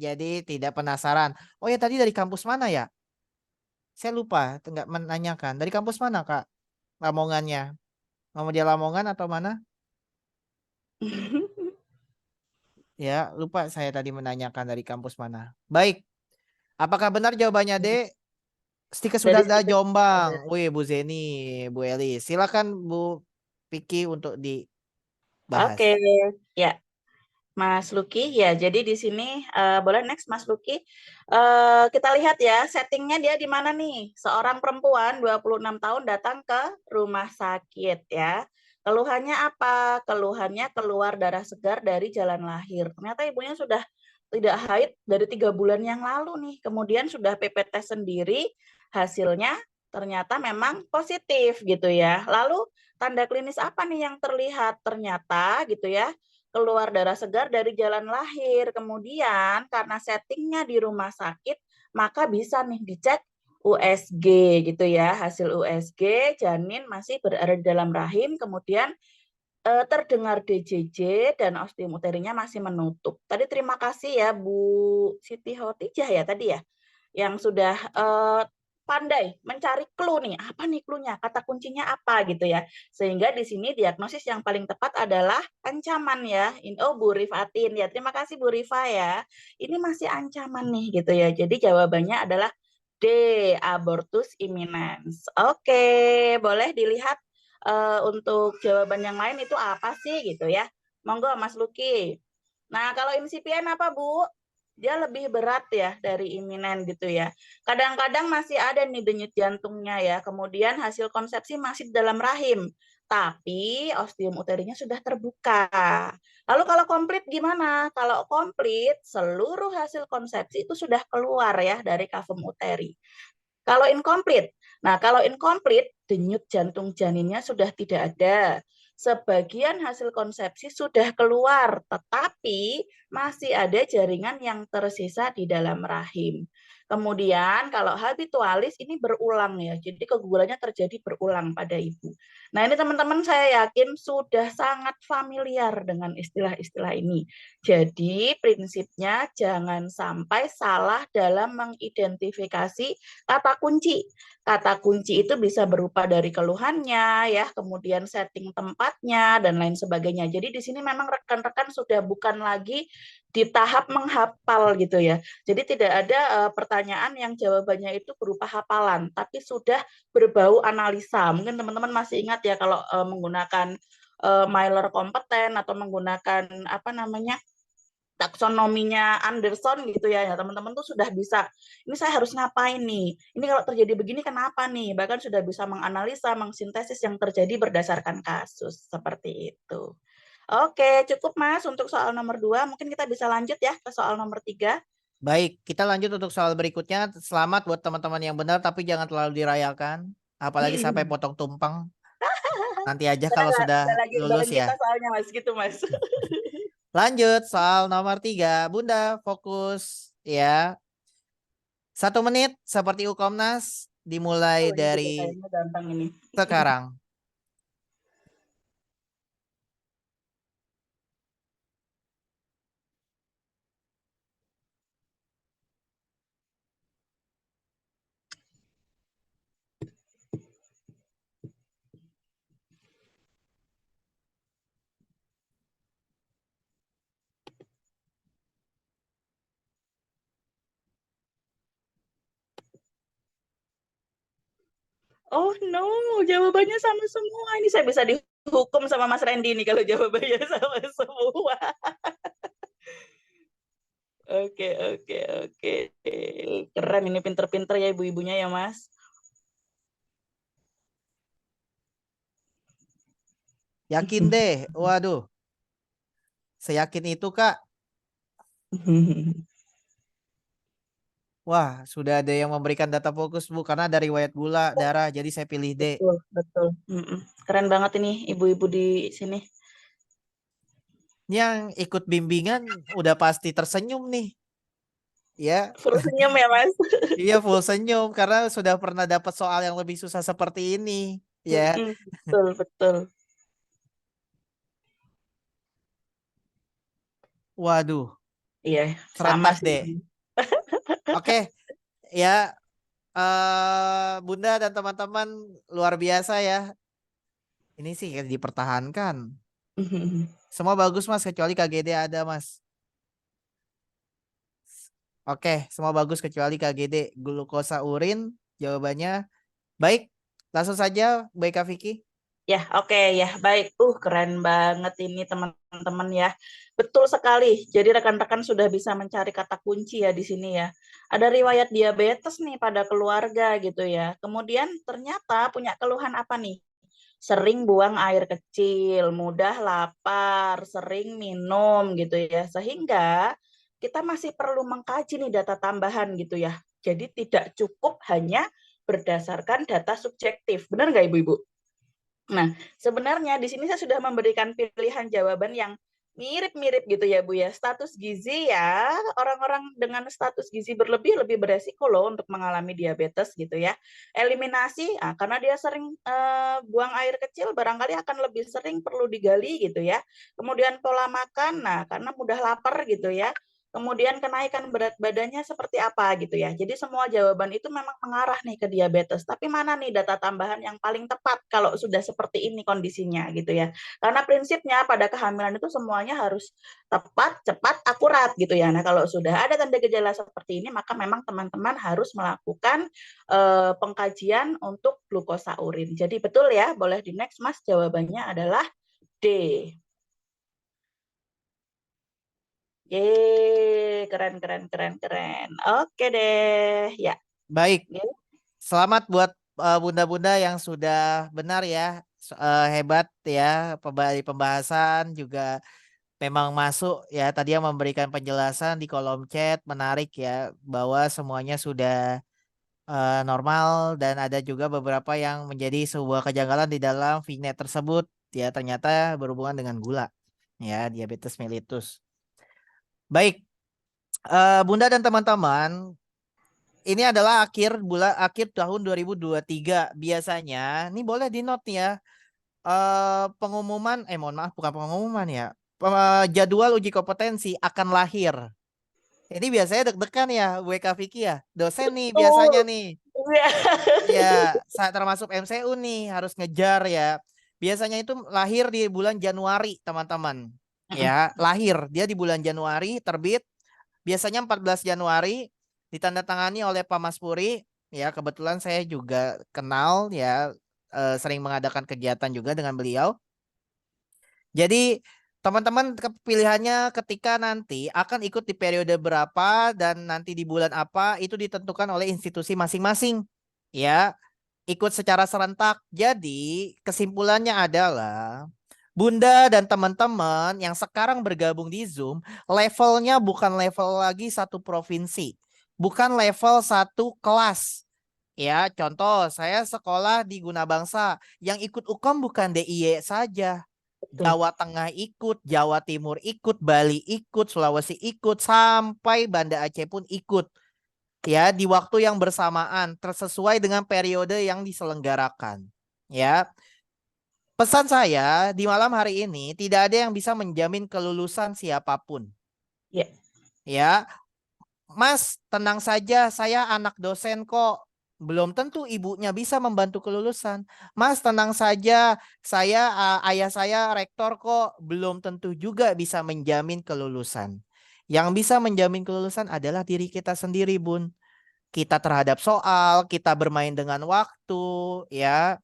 Jadi tidak penasaran. Oh ya, tadi dari kampus mana ya? Saya lupa, nggak menanyakan. Dari kampus mana, Kak? Lamongannya. Dia Lamongan atau mana? Ya, lupa saya tadi menanyakan dari kampus mana. Baik. Apakah benar jawabannya D? Stiker sudah Dari ada situ ada. Jombang. Wih, Bu Zeni, Bu Eli. Silakan Bu Piki untuk dibahas. Oke, ya. Mas Lucky, ya jadi di sini boleh next Mas Lucky. Kita lihat ya settingnya dia di mana nih. Seorang perempuan 26 tahun datang ke rumah sakit ya. Keluhannya apa? Keluhannya keluar darah segar dari jalan lahir. Ternyata ibunya sudah tidak haid dari 3 bulan yang lalu nih. Kemudian sudah PP tes sendiri, hasilnya ternyata memang positif gitu ya. Lalu tanda klinis apa nih yang terlihat? Ternyata gitu ya, keluar darah segar dari jalan lahir. Kemudian karena settingnya di rumah sakit, maka bisa nih dicek USG gitu ya. Hasil USG janin masih berada di dalam rahim, kemudian terdengar DJJ dan ostium uterinya masih menutup. Tadi terima kasih ya Bu Siti Hotijah ya tadi ya, yang sudah pandai mencari clue nih, apa nih clue-nya, kata kuncinya apa gitu ya. Sehingga di sini diagnosis yang paling tepat adalah ancaman ya. Oh Bu Rifatin ya, terima kasih Bu Rifa ya. Ini masih ancaman nih gitu ya. Jadi jawabannya adalah D, abortus imminens. Oke, boleh dilihat untuk jawaban yang lain itu apa sih gitu ya. Monggo Mas Lucky. Nah, kalau insipien apa Bu? Dia lebih berat ya dari iminen gitu ya. Kadang-kadang masih ada nih denyut jantungnya ya. Kemudian hasil konsepsi masih di dalam rahim. Tapi ostium uterinya sudah terbuka. Lalu kalau komplit gimana? Kalau komplit, seluruh hasil konsepsi itu sudah keluar ya dari kavum uteri. Kalau incomplete, kalau incomplete, denyut jantung janinnya sudah tidak ada. Sebagian hasil konsepsi sudah keluar, tetapi masih ada jaringan yang tersisa di dalam rahim. Kemudian kalau habitualis ini berulang ya, jadi kegugurannya terjadi berulang pada ibu. Nah ini teman-teman saya yakin sudah sangat familiar dengan istilah-istilah ini. Jadi prinsipnya jangan sampai salah dalam mengidentifikasi kata kunci. Kata kunci itu bisa berupa dari keluhannya, ya, kemudian setting tempatnya dan lain sebagainya. Jadi di sini memang rekan-rekan sudah bukan lagi di tahap menghafal gitu ya. Jadi tidak ada pertanyaan yang jawabannya itu berupa hafalan, tapi sudah berbau analisa. Mungkin teman-teman masih ingat ya kalau menggunakan Myler kompeten atau menggunakan apa namanya taksonominya Anderson gitu ya, teman-teman tuh sudah bisa, ini saya harus ngapain nih, ini kalau terjadi begini kenapa nih, bahkan sudah bisa menganalisa, mengsintesis yang terjadi berdasarkan kasus, seperti itu. Oke, cukup Mas untuk soal nomor 2, mungkin kita bisa lanjut ya ke soal nomor 3. Baik, kita lanjut untuk soal berikutnya. Selamat buat teman-teman yang benar, tapi jangan terlalu dirayakan. Apalagi sampai potong tumpeng. Nanti aja kalau sudah lagi lulus kita ya. soalnya Mas, gitu Mas. Lanjut, soal nomor 3. Bunda, fokus ya. 1 menit seperti Ukomnas. Dimulai Ini juga dari kayaknya gampang ini. sekarang. Oh no, jawabannya sama semua. Ini saya bisa dihukum sama Mas Randy nih kalau jawabannya sama semua. Oke. Keren ini, pinter-pinter ya ibu-ibunya ya Mas. Yakin deh. Waduh. Seyakin itu, Kak. Wah, sudah ada yang memberikan data fokus, Bu. Karena dari riwayat gula darah, jadi saya pilih D. Betul. Keren banget ini ibu-ibu di sini. Yang ikut bimbingan udah pasti tersenyum nih. Ya. Full senyum ya Mas. Iya, full senyum karena sudah pernah dapat soal yang lebih susah seperti ini, ya. Betul. Waduh, Iya, sama serentak sih. deh. Oke, ya Bunda dan teman-teman luar biasa ya. Ini sih yang dipertahankan. Semua bagus Mas, kecuali KGD ada Mas. Oke, semua bagus kecuali KGD. Glukosa urin, jawabannya baik. Langsung saja, baik Kak Vicky. Ya, oke ya, baik. Keren banget ini teman-teman ya. Betul sekali. Jadi rekan-rekan sudah bisa mencari kata kunci ya di sini ya. Ada riwayat diabetes nih pada keluarga gitu ya. Kemudian ternyata punya keluhan apa nih? Sering buang air kecil, mudah lapar, sering minum gitu ya. Sehingga kita masih perlu mengkaji nih data tambahan gitu ya. Jadi tidak cukup hanya berdasarkan data subjektif. Benar nggak Ibu-Ibu? Nah, sebenarnya di sini saya sudah memberikan pilihan jawaban yang mirip-mirip gitu ya Bu ya. Status gizi ya, orang-orang dengan status gizi berlebih lebih beresiko loh untuk mengalami diabetes gitu ya. Eliminasi, karena dia sering buang air kecil, barangkali akan lebih sering perlu digali gitu ya. Kemudian pola makan, nah karena mudah lapar gitu ya. Kemudian kenaikan berat badannya seperti apa gitu ya. Jadi semua jawaban itu memang mengarah nih ke diabetes. Tapi mana nih data tambahan yang paling tepat kalau sudah seperti ini kondisinya gitu ya. Karena prinsipnya pada kehamilan itu semuanya harus tepat, cepat, akurat gitu ya. Nah kalau sudah ada tanda gejala seperti ini maka memang teman-teman harus melakukan pengkajian untuk glukosa urin. Jadi betul ya, boleh di next Mas, jawabannya adalah D. Yeay, keren. Oke deh, ya. Baik, Oke. selamat buat bunda-bunda yang sudah benar ya. Hebat ya, di pembahasan juga memang masuk ya. Tadi yang memberikan penjelasan di kolom chat menarik ya, bahwa semuanya sudah normal, dan ada juga beberapa yang menjadi sebuah kejanggalan di dalam vignette tersebut ya, ternyata berhubungan dengan gula ya, diabetes mellitus. Baik, Bunda dan teman-teman, ini adalah akhir tahun 2023. Biasanya, ini boleh di note ya, pengumuman, mohon maaf, bukan pengumuman ya, jadwal uji kompetensi akan lahir. Ini biasanya deg-degan ya, WK Vicky ya, dosen nih biasanya nih. Iya. Ya, saya termasuk MCU nih harus ngejar ya. Biasanya itu lahir di bulan Januari, teman-teman. Ya, lahir dia di bulan Januari, terbit biasanya 14 Januari, ditandatangani oleh Pak Mas Puri. Ya, kebetulan saya juga kenal ya, sering mengadakan kegiatan juga dengan beliau. Jadi teman-teman pilihannya ketika nanti akan ikut di periode berapa dan nanti di bulan apa itu ditentukan oleh institusi masing-masing. Ya, ikut secara serentak. Jadi kesimpulannya adalah Bunda dan teman-teman yang sekarang bergabung di Zoom, levelnya bukan level lagi satu provinsi, bukan level satu kelas. Ya, contoh saya sekolah di Gunabangsa, yang ikut UKOM bukan DIY saja. Jawa Tengah ikut, Jawa Timur ikut, Bali ikut, Sulawesi ikut, sampai Banda Aceh pun ikut. Ya, di waktu yang bersamaan, tersesuai dengan periode yang diselenggarakan. Ya, pesan saya di malam hari ini tidak ada yang bisa menjamin kelulusan siapapun. Ya. Ya, Mas, tenang saja, saya anak dosen kok. Belum tentu ibunya bisa membantu kelulusan. Mas, tenang saja, ayah saya rektor kok. Belum tentu juga bisa menjamin kelulusan. Yang bisa menjamin kelulusan adalah diri kita sendiri, Bun. Kita terhadap soal, kita bermain dengan waktu, ya.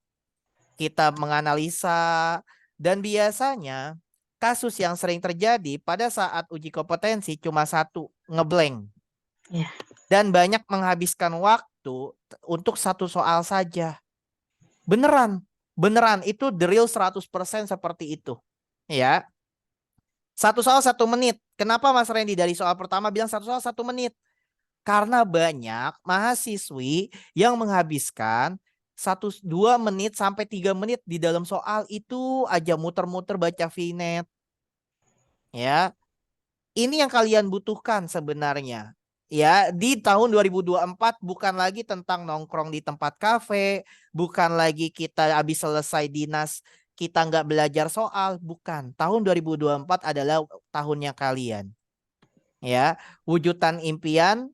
Kita menganalisa, dan biasanya kasus yang sering terjadi pada saat uji kompetensi cuma satu, ngeblank. Ya. Dan banyak menghabiskan waktu untuk satu soal saja. Beneran itu the real 100% seperti itu. Ya. Satu soal 1 menit. Kenapa Mas Randy dari soal pertama bilang satu soal 1 menit? Karena banyak mahasiswi yang menghabiskan 1-2 menit sampai 3 menit di dalam soal itu aja muter-muter baca vignette. Ya. Ini yang kalian butuhkan sebenarnya. Ya, di tahun 2024 bukan lagi tentang nongkrong di tempat kafe, bukan lagi kita habis selesai dinas kita nggak belajar soal, bukan. Tahun 2024 adalah tahunnya kalian. Ya, wujudan impian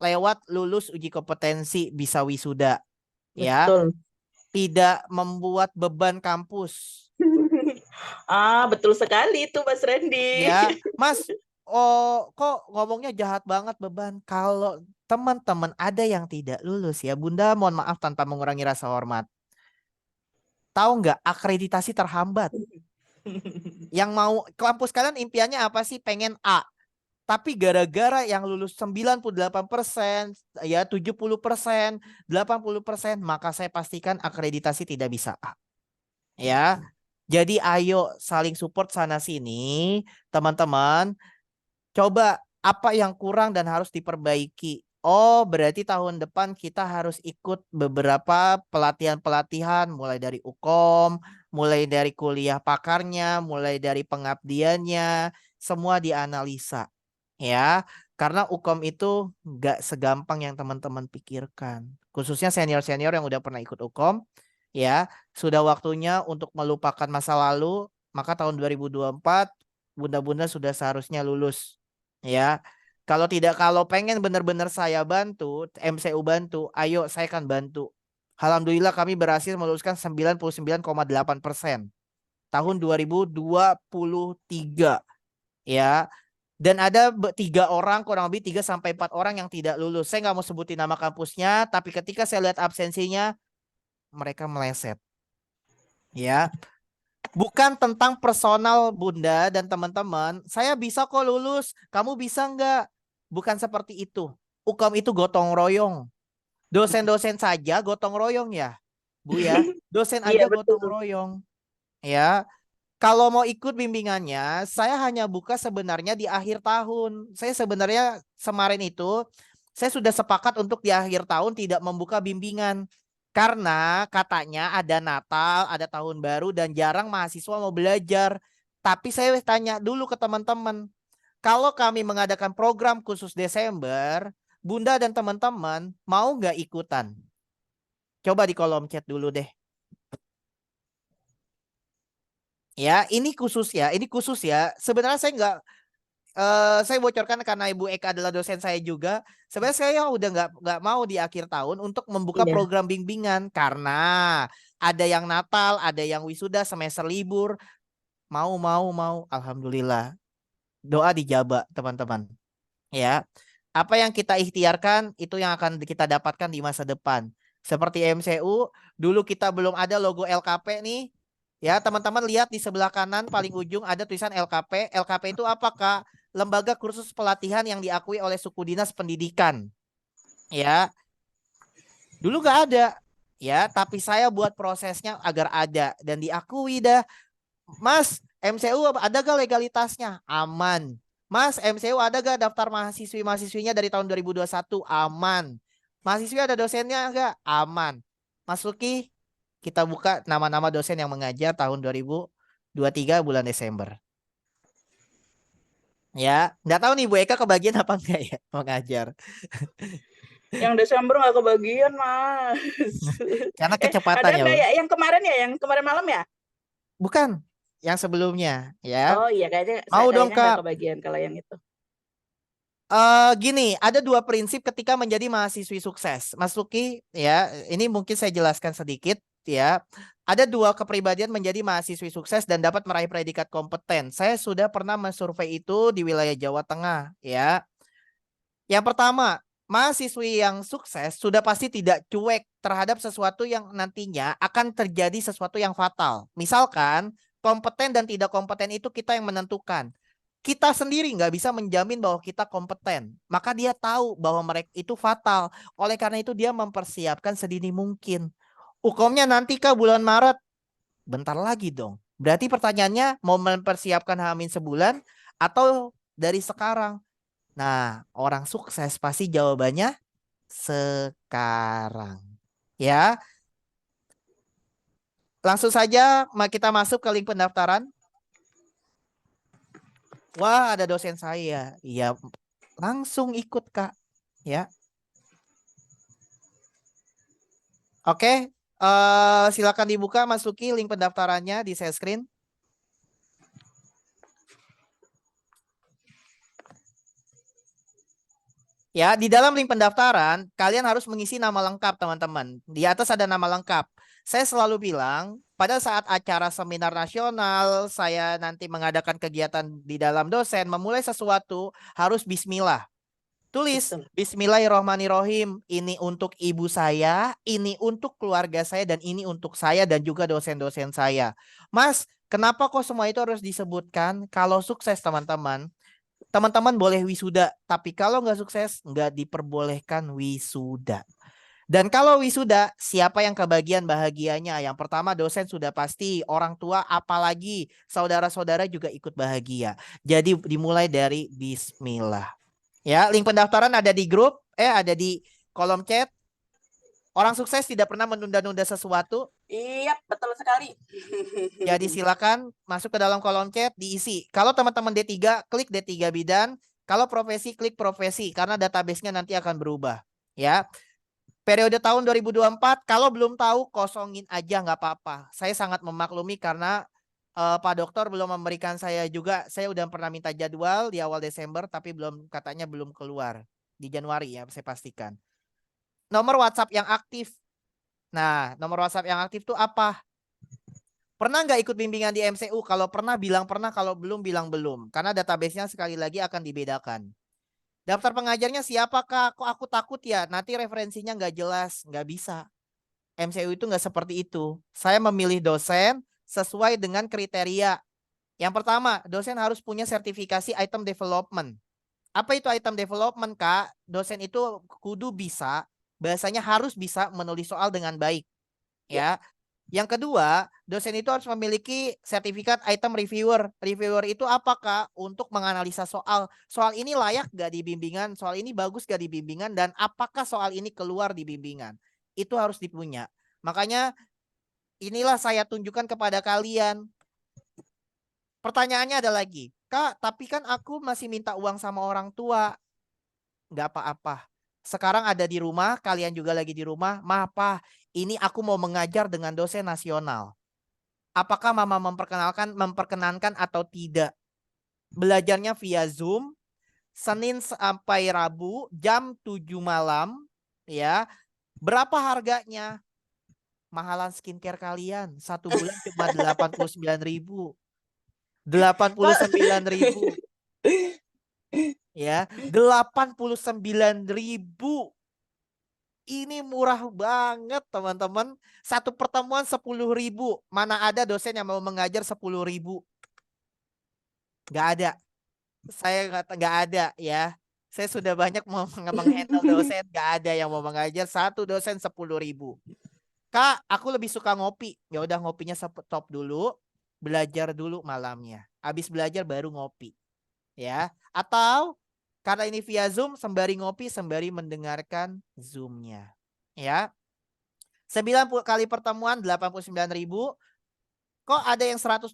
lewat lulus uji kompetensi bisa wisuda. Ya, Betul. tidak membuat beban kampus. Betul sekali itu Mas Randy. Ya, Mas, oh kok ngomongnya jahat banget beban. Kalau teman-teman ada yang tidak lulus ya, Bunda mohon maaf tanpa mengurangi rasa hormat. Tahu nggak akreditasi terhambat? Yang mau kampus kalian impiannya apa sih? Pengen A. Tapi gara-gara yang lulus 98%, ya 70%, 80%, maka saya pastikan akreditasi tidak bisa A. Ya. Jadi ayo saling support sana sini, teman-teman. Coba apa yang kurang dan harus diperbaiki. Oh, berarti tahun depan kita harus ikut beberapa pelatihan-pelatihan mulai dari UKOM, mulai dari kuliah pakarnya, mulai dari pengabdiannya, semua dianalisa. Ya, karena UKOM itu nggak segampang yang teman-teman pikirkan. Khususnya senior-senior yang udah pernah ikut UKOM, ya, sudah waktunya untuk melupakan masa lalu, maka tahun 2024 bunda-bunda sudah seharusnya lulus. Ya, kalau pengen benar-benar saya bantu, MCU bantu, ayo saya akan bantu. Alhamdulillah kami berhasil meluluskan 99,8% tahun 2023. Ya, dan ada 3 orang, kurang lebih 3 sampai 4 orang yang tidak lulus. Saya nggak mau sebutin nama kampusnya, tapi ketika saya lihat absensinya, mereka meleset. Ya, bukan tentang personal Bunda dan teman-teman. Saya bisa kok lulus, kamu bisa nggak? Bukan seperti itu. UKOM itu gotong royong. Dosen-dosen saja gotong royong ya, Bu ya. Dosen Iya, aja gotong betul. royong. Ya, kalau mau ikut bimbingannya, saya hanya buka sebenarnya di akhir tahun. Saya sebenarnya kemarin itu, saya sudah sepakat untuk di akhir tahun tidak membuka bimbingan. Karena katanya ada Natal, ada Tahun Baru, dan jarang mahasiswa mau belajar. Tapi saya tanya dulu ke teman-teman, kalau kami mengadakan program khusus Desember, Bunda dan teman-teman mau nggak ikutan? Coba di kolom chat dulu deh. Ya, ini khusus ya, ini khusus ya. Sebenarnya saya nggak, saya bocorkan karena Ibu Eka adalah dosen saya juga. Sebenarnya saya udah nggak mau di akhir tahun untuk membuka Iya. program bimbingan karena ada yang Natal, ada yang wisuda, semester libur. Mau. Alhamdulillah. Doa dijaba teman-teman. Ya, apa yang kita ikhtiarkan itu yang akan kita dapatkan di masa depan. Seperti MCU, dulu kita belum ada logo LKP nih. Ya, teman-teman lihat di sebelah kanan paling ujung ada tulisan LKP. LKP itu apa, Kak? Lembaga kursus pelatihan yang diakui oleh suku dinas pendidikan. Ya, dulu nggak ada. Ya, tapi saya buat prosesnya agar ada dan diakui dah. Mas, MCU ada gak legalitasnya? Aman. Mas, MCU ada gak daftar mahasiswi-mahasiswinya dari tahun 2021? Aman. Mahasiswi ada dosennya enggak? Aman. Mas Luki, kita buka nama-nama dosen yang mengajar tahun 2023 bulan Desember. Ya, nggak tahu nih Bu Eka kebagian apa enggak ya mengajar. Yang Desember nggak kebagian, Mas. Karena Ada kecepatan ya, nggak Bu. ya yang kemarin ya, yang kemarin malam ya? Bukan, yang sebelumnya ya. Oh iya, kayaknya Mau dong, kayaknya nggak Kak. kebagian kalau yang itu. Gini, ada 2 prinsip ketika menjadi mahasiswi sukses. Mas Luki, ya, ini mungkin saya jelaskan sedikit, ya. Ada 2 kepribadian menjadi mahasiswi sukses dan dapat meraih predikat kompeten. Saya sudah pernah mensurvei itu di wilayah Jawa Tengah, ya. Yang pertama, mahasiswi yang sukses sudah pasti tidak cuek terhadap sesuatu yang nantinya akan terjadi sesuatu yang fatal. Misalkan, kompeten dan tidak kompeten itu kita yang menentukan. Kita sendiri nggak bisa menjamin bahwa kita kompeten. Maka dia tahu bahwa mereka itu fatal. Oleh karena itu dia mempersiapkan sedini mungkin. Hukumnya nanti kah bulan Maret? Bentar lagi dong. Berarti pertanyaannya mau mempersiapkan Hamin sebulan atau dari sekarang? Nah, orang sukses pasti jawabannya sekarang. Ya, langsung saja kita masuk ke link pendaftaran. Wah, ada dosen saya. Iya, langsung ikut, Kak. Ya. Oke, silakan dibuka Mas Luki link pendaftarannya di share screen. Ya, di dalam link pendaftaran, kalian harus mengisi nama lengkap, teman-teman. Di atas ada nama lengkap. Saya selalu bilang, pada saat acara seminar nasional, saya nanti mengadakan kegiatan di dalam dosen, memulai sesuatu harus bismillah. Tulis, Betul. Bismillahirrohmanirrohim. Ini untuk ibu saya, ini untuk keluarga saya, dan ini untuk saya dan juga dosen-dosen saya. Mas, kenapa kok semua itu harus disebutkan? Kalau sukses, teman-teman boleh wisuda, tapi kalau nggak sukses, nggak diperbolehkan wisuda. Dan kalau wisuda, siapa yang kebagian bahagianya? Yang pertama dosen sudah pasti, orang tua apalagi saudara-saudara juga ikut bahagia. Jadi dimulai dari bismillah. Ya, link pendaftaran ada di grup, ada di kolom chat. Orang sukses tidak pernah menunda-nunda sesuatu. Iya, betul sekali. Jadi silakan masuk ke dalam kolom chat, diisi. Kalau teman-teman D3, klik D3 Bidan. Kalau profesi, klik profesi karena database-nya nanti akan berubah. Ya. Periode tahun 2024, kalau belum tahu kosongin aja nggak apa-apa. Saya sangat memaklumi karena Pak Dokter belum memberikan saya juga. Saya udah pernah minta jadwal di awal Desember, tapi katanya belum keluar di Januari ya, saya pastikan. Nomor WhatsApp yang aktif. Nah, nomor WhatsApp yang aktif tuh apa? Pernah nggak ikut bimbingan di MCU? Kalau pernah bilang pernah, kalau belum bilang belum. Karena database-nya sekali lagi akan dibedakan. Daftar pengajarnya siapa Kak? Kok aku takut ya? Nanti referensinya nggak jelas. Nggak bisa. MCU itu nggak seperti itu. Saya memilih dosen sesuai dengan kriteria. Yang pertama, dosen harus punya sertifikasi item development. Apa itu item development, Kak? Dosen itu kudu bisa, bahasanya harus bisa menulis soal dengan baik. Ya. Yang kedua, dosen itu harus memiliki sertifikat item reviewer. Reviewer itu apakah? Untuk menganalisa soal. Soal ini layak gak di bimbingan? Soal ini bagus gak di bimbingan? Dan apakah soal ini keluar di bimbingan? Itu harus dipunya. Makanya inilah saya tunjukkan kepada kalian. Pertanyaannya ada lagi. Kak, tapi kan aku masih minta uang sama orang tua. Gak apa-apa. Sekarang ada di rumah, kalian juga lagi di rumah. Maaf, Pak, ini aku mau mengajar dengan dosen nasional. Apakah Mama memperkenankan atau tidak? Belajarnya via Zoom, Senin sampai Rabu, jam 7 malam. Ya. Berapa harganya? Mahalan skincare kalian. 1 bulan cuma 89.000. 89.000. Ya, 89.000. Ini murah banget, teman-teman. Satu pertemuan 10.000. Mana ada dosen yang mau mengajar 10.000? Nggak ada. Saya nggak ada ya. Saya sudah banyak mau menghandle dosen, nggak ada yang mau mengajar. Satu dosen 10.000. Kak, aku lebih suka ngopi. Ya udah, ngopinya stop dulu, belajar dulu malamnya. Habis belajar baru ngopi. Ya, atau karena ini via Zoom, sembari ngopi, sembari mendengarkan Zoom-nya. Ya. 90 kali pertemuan 89.000. Kok ada yang 129.000?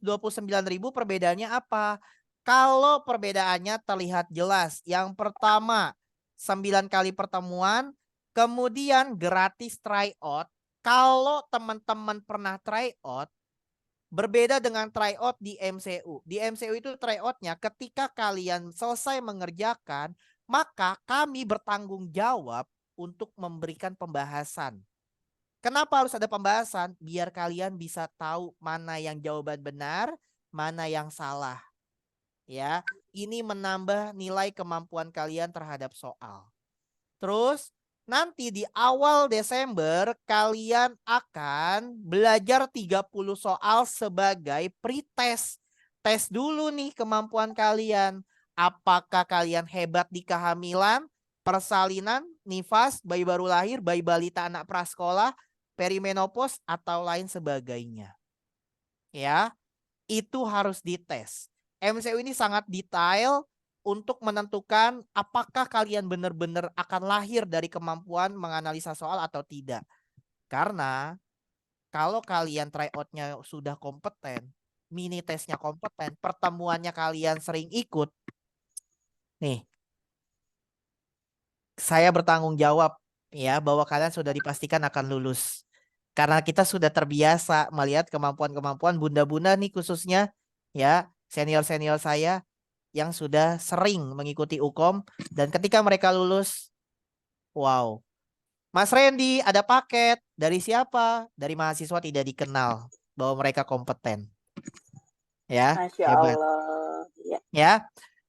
Perbedaannya apa? Kalau perbedaannya terlihat jelas. Yang pertama, 9 kali pertemuan, kemudian gratis tryout. Kalau teman-teman pernah tryout, berbeda dengan tryout di MCU. Di MCU itu tryoutnya ketika kalian selesai mengerjakan, maka kami bertanggung jawab untuk memberikan pembahasan. Kenapa harus ada pembahasan? Biar kalian bisa tahu mana yang jawaban benar, mana yang salah. Ya, ini menambah nilai kemampuan kalian terhadap soal. Terus nanti di awal Desember kalian akan belajar 30 soal sebagai pretest. Tes dulu nih kemampuan kalian. Apakah kalian hebat di kehamilan, persalinan, nifas, bayi baru lahir, bayi balita, anak prasekolah, perimenopause, atau lain sebagainya. Ya, itu harus dites. MCU ini sangat detail untuk menentukan apakah kalian benar-benar akan lahir dari kemampuan menganalisa soal atau tidak. Karena kalau kalian tryout-nya sudah kompeten, mini tesnya kompeten, pertemuannya kalian sering ikut, nih, saya bertanggung jawab ya bahwa kalian sudah dipastikan akan lulus. Karena kita sudah terbiasa melihat kemampuan-kemampuan bunda-bunda nih khususnya ya, senior-senior saya yang sudah sering mengikuti UKOM dan ketika mereka lulus, wow. Mas Randy, ada paket dari siapa? Dari mahasiswa tidak dikenal bahwa mereka kompeten. Ya, Masya hebat. Allah. Ya. Ya,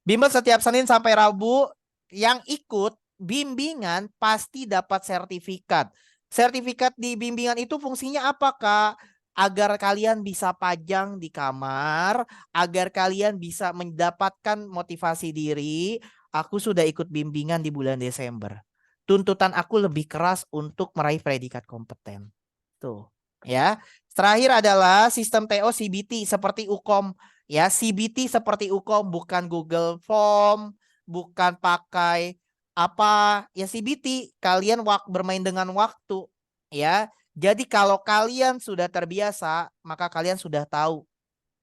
bimbel setiap Senin sampai Rabu yang ikut bimbingan pasti dapat sertifikat. Sertifikat di bimbingan itu fungsinya apa, Kak? Agar kalian bisa pajang di kamar, agar kalian bisa mendapatkan motivasi diri. Aku sudah ikut bimbingan di bulan Desember. Tuntutan aku lebih keras untuk meraih predikat kompeten. Tuh, ya. Terakhir adalah sistem TO CBT seperti UKOM. Ya, CBT seperti UKOM, bukan Google Form, bukan pakai apa. Ya CBT, kalian bermain dengan waktu. Ya, jadi kalau kalian sudah terbiasa, maka kalian sudah tahu.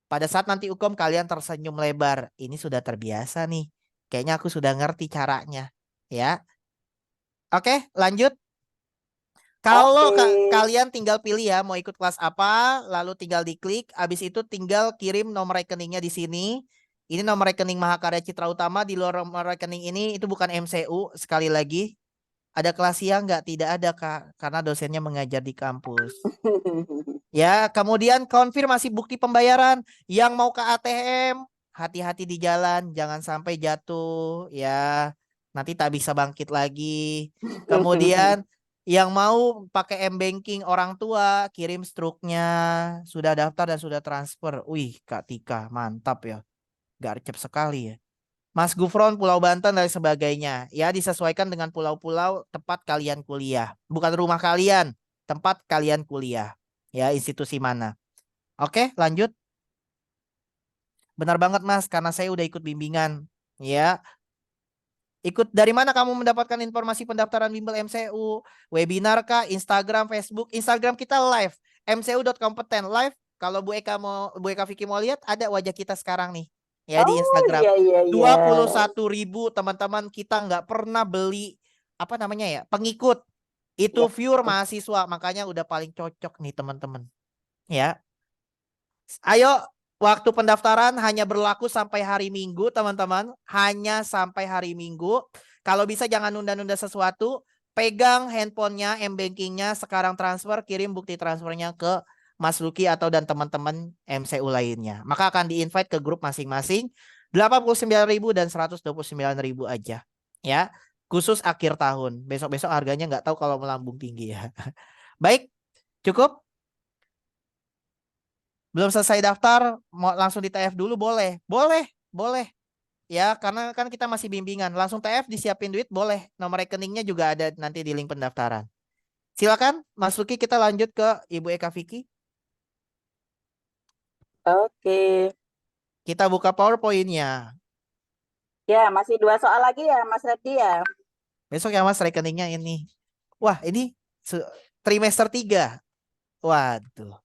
Pada saat nanti UKOM kalian tersenyum lebar. Ini sudah terbiasa nih. Kayaknya aku sudah ngerti caranya. Ya, oke, lanjut. Kalau Oke. kalian tinggal pilih ya mau ikut kelas apa, lalu tinggal diklik, habis itu tinggal kirim nomor rekeningnya di sini. Ini nomor rekening Mahakarya Citra Utama. Di luar nomor rekening ini itu bukan MCU. Sekali lagi, ada kelas siang nggak? Tidak ada, Kak, karena dosennya mengajar di kampus. Ya, kemudian konfirmasi bukti pembayaran. Yang mau ke ATM, hati-hati di jalan, jangan sampai jatuh ya. Nanti tak bisa bangkit lagi. Kemudian yang mau pakai M-Banking orang tua, kirim struknya. Sudah daftar dan sudah transfer. Wih, Kak Tika, mantap ya. Garcep sekali ya. Mas Gufron, Pulau Banten dan sebagainya. Ya, disesuaikan dengan pulau-pulau tempat kalian kuliah. Bukan rumah kalian, tempat kalian kuliah. Ya, institusi mana. Oke, lanjut. Benar banget, Mas, karena saya udah ikut bimbingan. Ya, ikut dari mana kamu mendapatkan informasi pendaftaran bimbel MCU? Webinar kah? Instagram, Facebook? Instagram kita live. mcu.kompeten live. Kalau Bu Eka Vicky mau lihat, ada wajah kita sekarang nih. Ya, di Instagram. Iya. 21.000 teman-teman, kita nggak pernah beli apa namanya ya, pengikut. Itu Ya. viewer mahasiswa, makanya udah paling cocok nih teman-teman. Ya. Ayo, waktu pendaftaran hanya berlaku sampai hari Minggu, teman-teman. Hanya sampai hari Minggu. Kalau bisa jangan nunda-nunda sesuatu. Pegang handphonenya, M-Bankingnya, sekarang transfer, kirim bukti transfernya ke Mas Luki atau dan teman-teman MCU lainnya. Maka akan di-invite ke grup masing-masing. 89.000 dan 129.000 aja. Ya, khusus akhir tahun. Besok-besok harganya nggak tahu kalau melambung tinggi ya. Baik, cukup? Belum selesai daftar, mau langsung di TF dulu boleh? Boleh. Ya, karena kan kita masih bimbingan. Langsung TF disiapin duit boleh. Nomor rekeningnya juga ada nanti di link pendaftaran. Silakan, Mas Luki, kita lanjut ke Ibu Eka Vicky. Oke. Kita buka PowerPoint-nya. Ya, masih 2 soal lagi ya, Mas Reddy ya. Besok ya Mas rekeningnya ini. Wah, ini trimester 3. Waduh.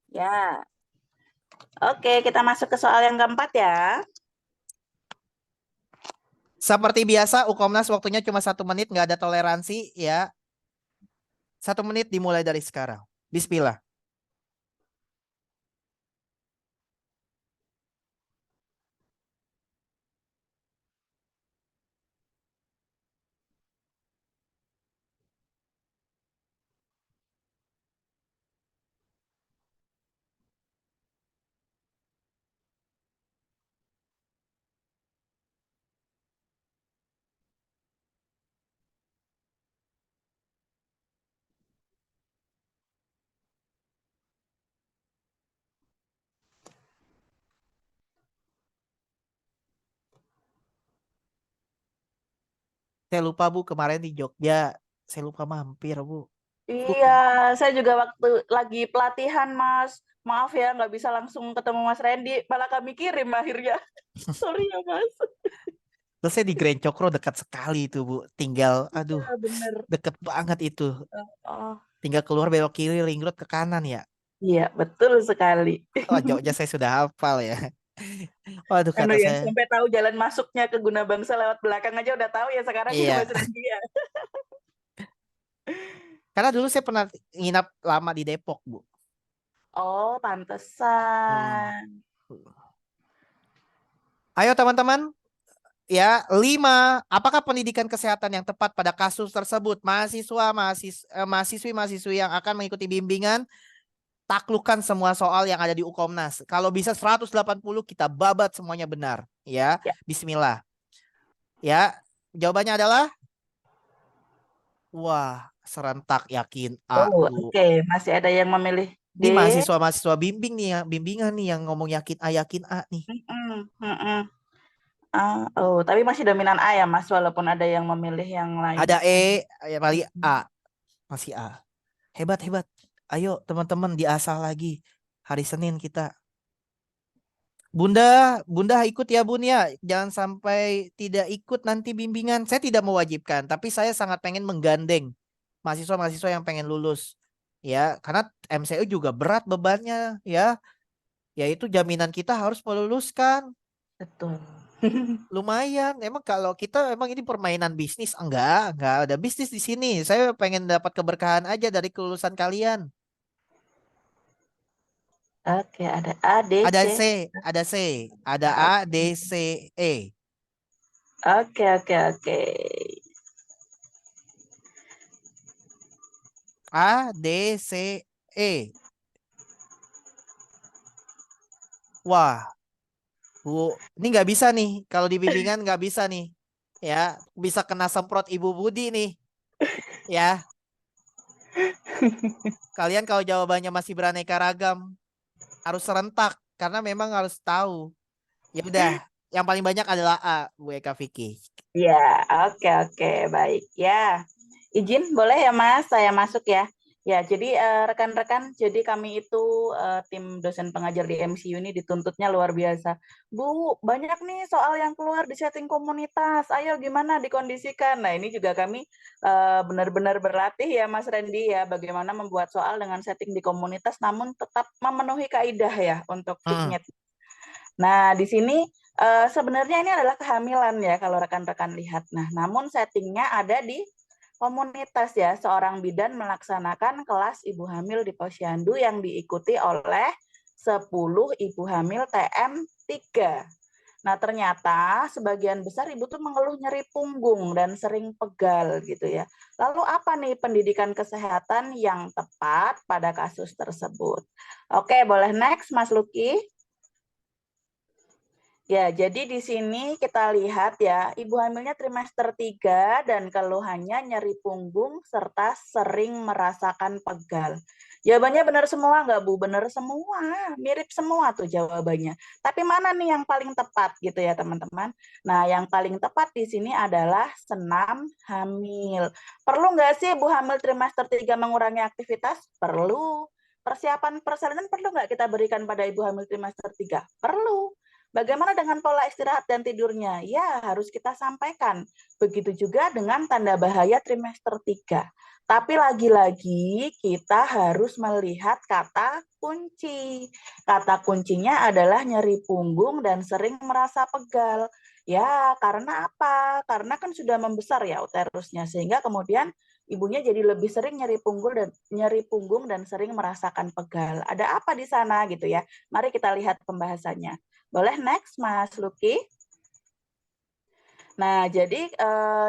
Ya. Oke, kita masuk ke soal yang keempat ya. Seperti biasa, Ukomnas waktunya cuma 1 menit, nggak ada toleransi ya. 1 menit dimulai dari sekarang. Bismillah. Saya lupa Bu, kemarin di Jogja saya lupa mampir Bu. Iya, saya juga waktu lagi pelatihan, Mas. Maaf ya, nggak bisa langsung ketemu Mas Randy. Malah kami kirim akhirnya. Sorry ya, Mas. Terus saya di Grand Cokro dekat sekali itu Bu. Tinggal, aduh, Ya, bener. deket banget itu. Oh, Tinggal keluar belok kiri, ring road ke kanan ya. iya, betul sekali. Oh, Jogja saya sudah hafal ya. Waduh, kata Ya, saya. sampai tahu jalan masuknya ke Guna Bangsa lewat belakang aja udah tahu ya sekarang ya, Iya, Mas Randy ya. karena dulu saya pernah nginap lama di Depok Bu. Oh, pantesan. Ayo teman-teman, Ya, 5. Apakah pendidikan kesehatan yang tepat pada kasus tersebut? Mahasiswi-mahasiswi yang akan mengikuti bimbingan taklukkan semua soal yang ada di Ukomnas. Kalau bisa 180 kita babat semuanya benar, ya. Ya. Bismillah. Ya, jawabannya adalah wah, serentak yakin A, Oh, Bu. oke. Masih ada yang memilih D. Ini mahasiswa-mahasiswa bimbing nih, bimbingan nih yang ngomong yakin A nih. Oh, tapi masih dominan A ya, Mas, walaupun ada yang memilih yang lain. Ada E, ya paling A. Masih A. Hebat, hebat. Ayo teman-teman diasah lagi. Hari Senin kita. Bunda ikut ya Bun ya. Jangan sampai tidak ikut nanti bimbingan. Saya tidak mewajibkan, tapi saya sangat pengen menggandeng mahasiswa-mahasiswa yang pengen lulus. Ya, karena MCU juga berat bebannya ya. Yaitu jaminan kita harus meluluskan. Betul. Lumayan. Emang kalau kita emang ini permainan bisnis, enggak ada bisnis di sini. Saya pengen dapat keberkahan aja dari kelulusan kalian. Oke, ada A, D, Ada C. C, ada A, D, C, E. Oke. A, D, C, E. Wah, Bu, ini nggak bisa nih. Kalau di bimbingan nggak bisa nih. Ya, bisa kena semprot Ibu Budi nih. Ya, kalian kalau jawabannya masih beraneka ragam, harus serentak karena memang harus tahu. Ya udah, yang paling banyak adalah A, Bu Eka Vicky. Ya, oke, baik. Ya, izin boleh ya Mas, saya masuk ya. Ya, jadi rekan-rekan, jadi kami itu tim dosen pengajar di MCU ini dituntutnya luar biasa. Bu, banyak nih soal yang keluar di setting komunitas. Ayo gimana dikondisikan? Nah, ini juga kami benar-benar berlatih ya Mas Randy ya, bagaimana membuat soal dengan setting di komunitas namun tetap memenuhi kaidah ya untuk vignet. Nah, di sini sebenarnya ini adalah kehamilan ya kalau rekan-rekan lihat. Nah, namun settingnya ada di komunitas ya. Seorang bidan melaksanakan kelas ibu hamil di posyandu yang diikuti oleh 10 ibu hamil TM3. Nah, ternyata sebagian besar ibu tuh mengeluh nyeri punggung dan sering pegal gitu ya. Lalu apa nih pendidikan kesehatan yang tepat pada kasus tersebut? Oke, boleh next Mas Luki. Ya, jadi di sini kita lihat ya, ibu hamilnya trimester 3 dan keluhannya nyeri punggung serta sering merasakan pegal. Jawabannya benar semua nggak Bu? Benar semua, mirip semua tuh jawabannya. Tapi mana nih yang paling tepat gitu ya teman-teman? Nah, yang paling tepat di sini adalah senam hamil. Perlu nggak sih ibu hamil trimester 3 mengurangi aktivitas? Perlu. Persiapan persalinan perlu nggak kita berikan pada ibu hamil trimester 3? Perlu. Bagaimana dengan pola istirahat dan tidurnya? Ya, harus kita sampaikan. Begitu juga dengan tanda bahaya trimester 3. Tapi lagi-lagi kita harus melihat kata kunci. Kata kuncinya adalah nyeri punggung dan sering merasa pegal. Ya, karena apa? Karena kan sudah membesar ya uterusnya, sehingga kemudian ibunya jadi lebih sering nyeri punggung dan sering merasakan pegal. Ada apa di sana gitu ya? Mari kita lihat pembahasannya. Boleh next, Mas Luki? Nah, jadi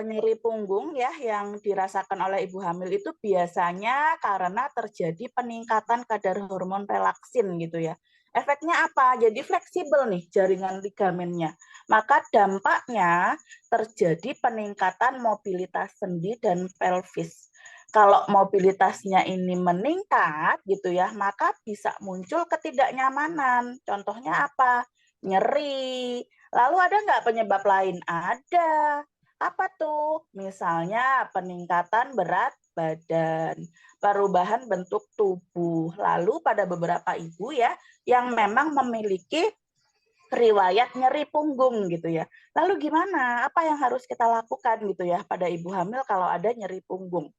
nyeri punggung ya yang dirasakan oleh ibu hamil itu biasanya karena terjadi peningkatan kadar hormon relaksin gitu ya. Efeknya apa? Jadi fleksibel nih jaringan ligamennya. Maka dampaknya terjadi peningkatan mobilitas sendi dan pelvis. Kalau mobilitasnya ini meningkat gitu ya, maka bisa muncul ketidaknyamanan. Contohnya apa? Nyeri. Lalu ada nggak penyebab lain? Ada. Apa tuh? Misalnya peningkatan berat badan, perubahan bentuk tubuh. Lalu pada beberapa ibu ya yang memang memiliki riwayat nyeri punggung gitu ya. Lalu gimana? Apa yang harus kita lakukan gitu ya pada ibu hamil kalau ada nyeri punggung?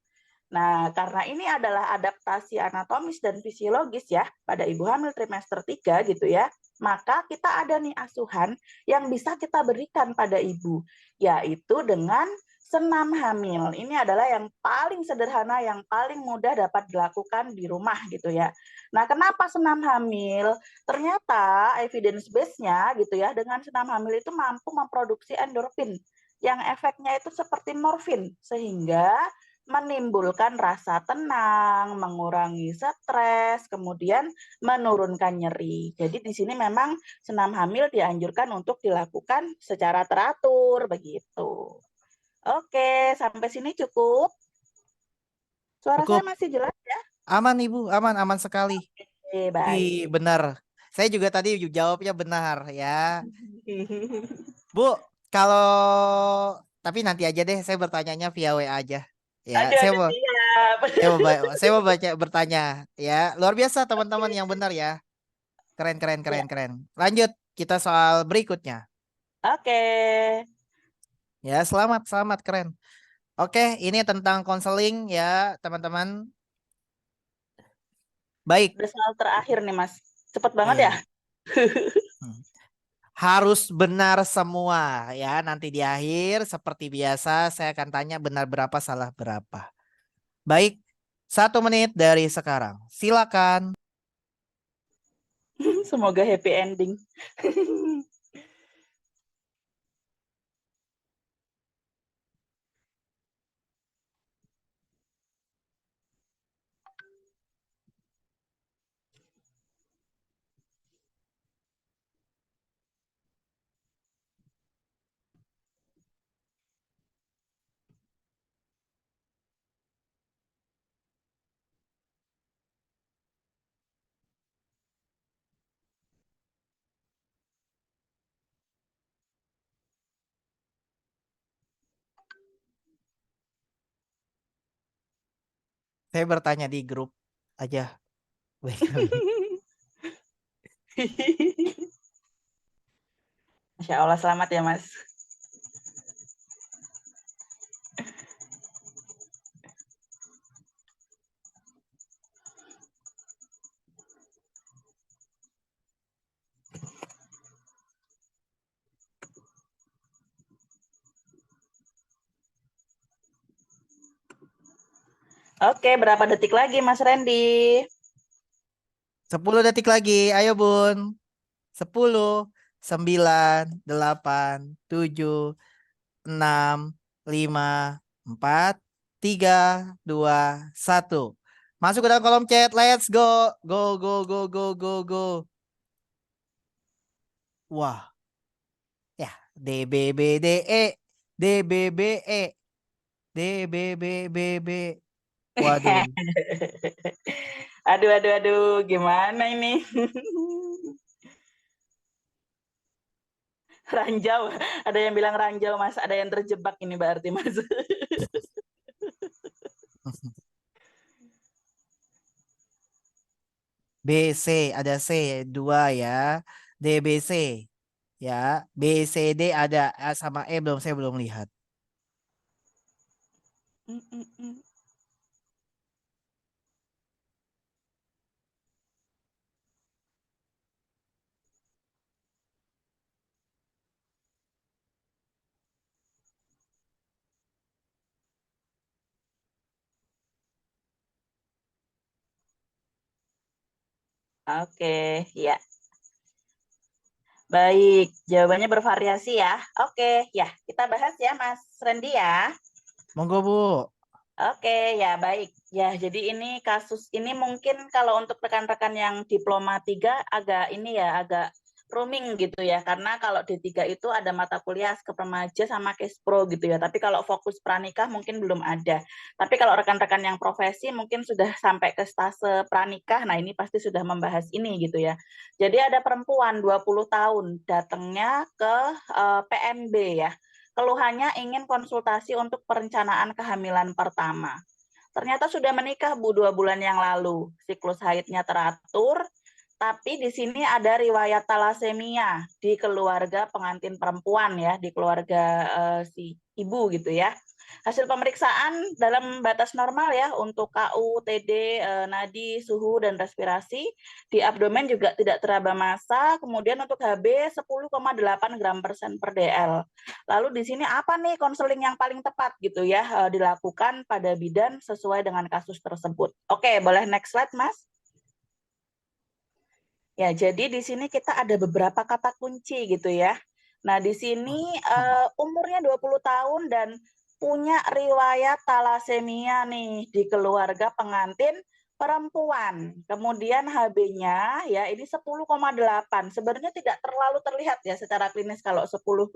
Nah, karena ini adalah adaptasi anatomis dan fisiologis ya pada ibu hamil trimester 3 gitu ya, maka kita ada nih asuhan yang bisa kita berikan pada ibu, yaitu dengan senam hamil. Ini adalah yang paling sederhana, yang paling mudah dapat dilakukan di rumah gitu ya. Nah, kenapa senam hamil? Ternyata evidence base-nya gitu ya, dengan senam hamil itu mampu memproduksi endorfin yang efeknya itu seperti morfin, sehingga menimbulkan rasa tenang, mengurangi stres, kemudian menurunkan nyeri. Jadi di sini memang senam hamil dianjurkan untuk dilakukan secara teratur begitu. Oke, sampai sini cukup. Suara Cukup. saya masih jelas ya? Aman Ibu, aman sekali. Oke, baik. Benar. Saya juga tadi jawabnya benar ya. Bu, kalau tapi nanti aja deh, saya bertanyanya via WA aja. Ya, Aduh, aduh, siap. saya mau bertanya ya. Luar biasa teman-teman yang benar ya. Keren. Ya. Lanjut kita soal berikutnya. Oke. Ya, selamat keren. Oke, ini tentang konseling ya, teman-teman. Baik. Udah soal terakhir nih, Mas. Cepet banget ya? Harus benar semua ya. Nanti di akhir seperti biasa saya akan tanya benar berapa, salah berapa. Baik, 1 menit dari sekarang. Silakan. Semoga happy ending. Saya bertanya di grup aja. Masya Allah, selamat ya, Mas. Oke, berapa detik lagi, Mas Randy? 10 detik lagi. Ayo, Bun. 10, 9, 8, 7, 6, 5, 4, 3, 2, 1. Masuk ke dalam kolom chat. Let's go. Go. Wah. Ya, DBBDE. DBBE. DBBBB. Waduh. Aduh, gimana ini? Ranjau, ada yang bilang ranjau, Mas. Ada yang terjebak ini berarti, Mas. BC ada C 2 ya. DBC ya. BCD ada A sama E saya belum lihat. Oke, ya. Baik, jawabannya bervariasi ya. Oke, ya, kita bahas ya, Mas Randy ya. Monggo, Bu. Oke, ya baik. Ya, jadi ini kasus ini mungkin kalau untuk rekan-rekan yang diploma 3 agak rooming gitu ya. Karena kalau D3 itu ada mata kuliah ke remaja sama Kespro gitu ya. Tapi kalau fokus pranikah mungkin belum ada. Tapi kalau rekan-rekan yang profesi mungkin sudah sampai ke stase pranikah. Nah, ini pasti sudah membahas ini gitu ya. Jadi ada perempuan 20 tahun datangnya ke PMB ya. Keluhannya ingin konsultasi untuk perencanaan kehamilan pertama. Ternyata sudah menikah, Bu, 2 bulan yang lalu. Siklus haidnya teratur, tapi di sini ada riwayat talasemia di keluarga pengantin perempuan ya, di keluarga si ibu gitu ya. Hasil pemeriksaan dalam batas normal ya untuk KU, TD, nadi, suhu, dan respirasi. Di abdomen juga tidak teraba massa. Kemudian untuk HB 10,8 gram persen per DL. Lalu di sini apa nih konseling yang paling tepat gitu ya dilakukan pada bidan sesuai dengan kasus tersebut. Oke, boleh next slide, Mas. Ya, jadi di sini kita ada beberapa kata kunci gitu ya. Nah, di sini umurnya 20 tahun dan punya riwayat talasemia nih di keluarga pengantin perempuan. Kemudian HB-nya ya ini 10,8. Sebenarnya tidak terlalu terlihat ya secara klinis kalau 10,8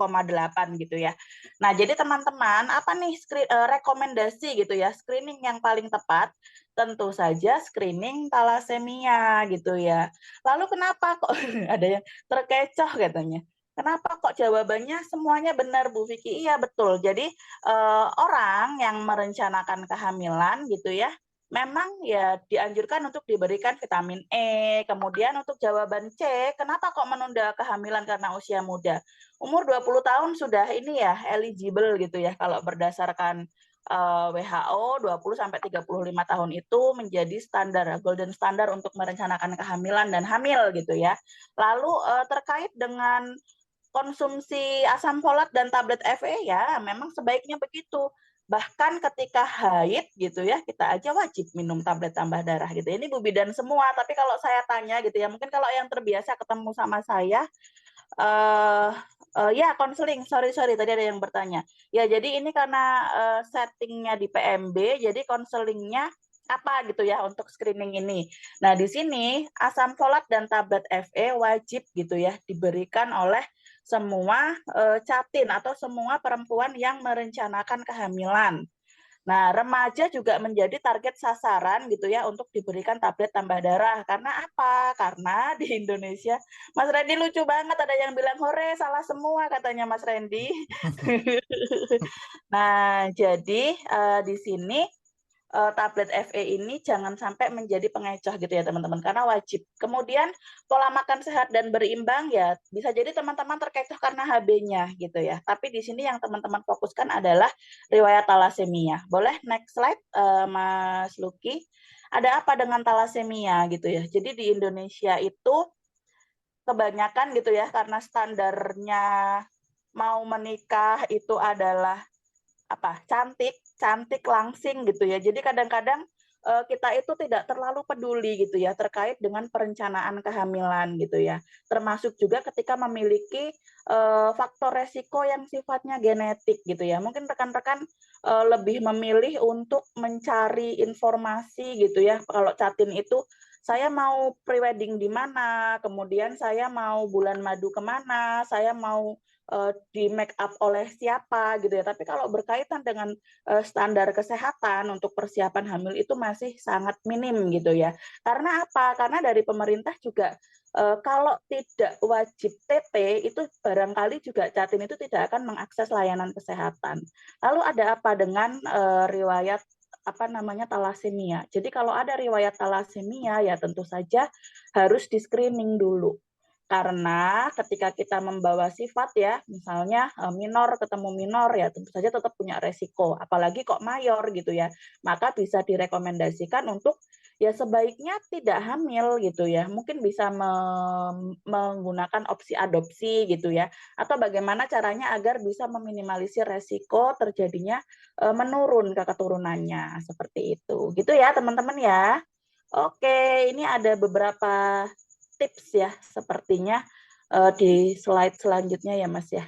gitu ya. Nah, jadi teman-teman, apa nih rekomendasi gitu ya, screening yang paling tepat? Tentu saja screening talasemia gitu ya. Lalu kenapa kok ada yang terkecoh katanya? Kenapa kok jawabannya semuanya benar Bu Vicky? Iya betul. Jadi orang yang merencanakan kehamilan gitu ya, memang ya dianjurkan untuk diberikan vitamin E. Kemudian untuk jawaban C, kenapa kok menunda kehamilan karena usia muda? Umur 20 tahun sudah ini ya eligible gitu ya kalau berdasarkan WHO 20 sampai 35 tahun itu menjadi standar golden standar untuk merencanakan kehamilan dan hamil gitu ya. Lalu terkait dengan konsumsi asam folat dan tablet FE ya memang sebaiknya begitu. Bahkan ketika haid gitu ya, kita aja wajib minum tablet tambah darah gitu. Ini Bu bidan semua, tapi kalau saya tanya gitu ya, mungkin kalau yang terbiasa ketemu sama saya ya konseling, sorry tadi ada yang bertanya. Ya jadi ini karena settingnya di PMB, jadi konselingnya apa gitu ya untuk screening ini. Nah di sini asam folat dan tablet FE wajib gitu ya diberikan oleh semua catin atau semua perempuan yang merencanakan kehamilan. Nah, remaja juga menjadi target sasaran gitu ya untuk diberikan tablet tambah darah. Karena apa? Karena di Indonesia, Mas Randy lucu banget ada yang bilang, hore salah semua katanya Mas Randy. Nah, jadi di sini tablet FE ini jangan sampai menjadi pengecoh gitu ya teman-teman, karena wajib. Kemudian pola makan sehat dan berimbang ya bisa jadi teman-teman terkecoh karena HB-nya gitu ya. Tapi di sini yang teman-teman fokuskan adalah riwayat talasemia. Boleh next slide Mas Lucky. Ada apa dengan talasemia gitu ya. Jadi di Indonesia itu kebanyakan gitu ya karena standarnya mau menikah itu adalah apa cantik langsing gitu ya. Jadi kadang-kadang kita itu tidak terlalu peduli gitu ya terkait dengan perencanaan kehamilan gitu ya. Termasuk juga ketika memiliki faktor resiko yang sifatnya genetik gitu ya. Mungkin rekan-rekan lebih memilih untuk mencari informasi gitu ya. Kalau Catin itu saya mau prewedding di mana, kemudian saya mau bulan madu kemana, saya mau di make up oleh siapa gitu ya. Tapi kalau berkaitan dengan standar kesehatan untuk persiapan hamil itu masih sangat minim gitu ya. Karena apa? Karena dari pemerintah juga kalau tidak wajib TT itu barangkali juga Catin itu tidak akan mengakses layanan kesehatan. Lalu ada apa dengan riwayat talasemia. Jadi kalau ada riwayat talasemia ya tentu saja harus di screening dulu. Karena ketika kita membawa sifat ya, misalnya minor ketemu minor ya tentu saja tetap punya resiko. Apalagi kok mayor gitu ya. Maka bisa direkomendasikan untuk ya sebaiknya tidak hamil gitu ya. Mungkin bisa menggunakan opsi adopsi gitu ya. Atau bagaimana caranya agar bisa meminimalisir resiko terjadinya menurun ke keturunannya. Seperti itu. Gitu ya teman-teman ya. Oke, ini ada beberapa tips ya sepertinya di slide selanjutnya ya Mas ya.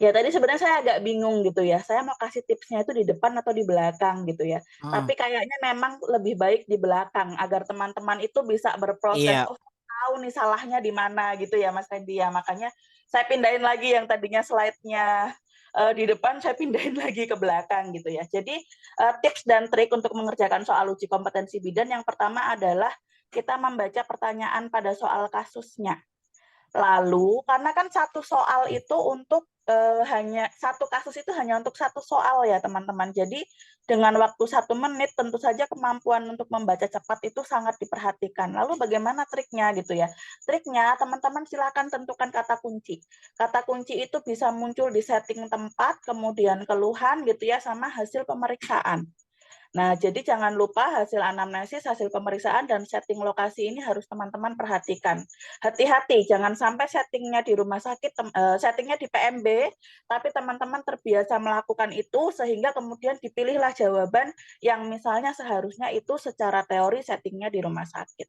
Ya tadi sebenarnya saya agak bingung gitu ya. Saya mau kasih tipsnya itu di depan atau di belakang gitu ya. Tapi kayaknya memang lebih baik di belakang agar teman-teman itu bisa berproses. Iya. Oh, tahu nih salahnya di mana gitu ya Mas Randy ya. Makanya saya pindahin lagi yang tadinya slide-nya di depan saya pindahin lagi ke belakang gitu ya. Jadi tips dan trik untuk mengerjakan soal uji kompetensi bidan yang pertama adalah kita membaca pertanyaan pada soal kasusnya. Lalu karena kan satu soal itu untuk hanya satu kasus itu hanya untuk satu soal ya teman-teman. Jadi dengan waktu 1 menit tentu saja kemampuan untuk membaca cepat itu sangat diperhatikan. Lalu bagaimana triknya gitu ya? Triknya teman-teman silakan tentukan kata kunci. Kata kunci itu bisa muncul di setting tempat, kemudian keluhan gitu ya, sama hasil pemeriksaan. Nah, jadi jangan lupa hasil anamnesis, hasil pemeriksaan, dan setting lokasi ini harus teman-teman perhatikan. Hati-hati, jangan sampai settingnya di rumah sakit, settingnya di PMB, tapi teman-teman terbiasa melakukan itu, sehingga kemudian dipilihlah jawaban yang misalnya seharusnya itu secara teori settingnya di rumah sakit.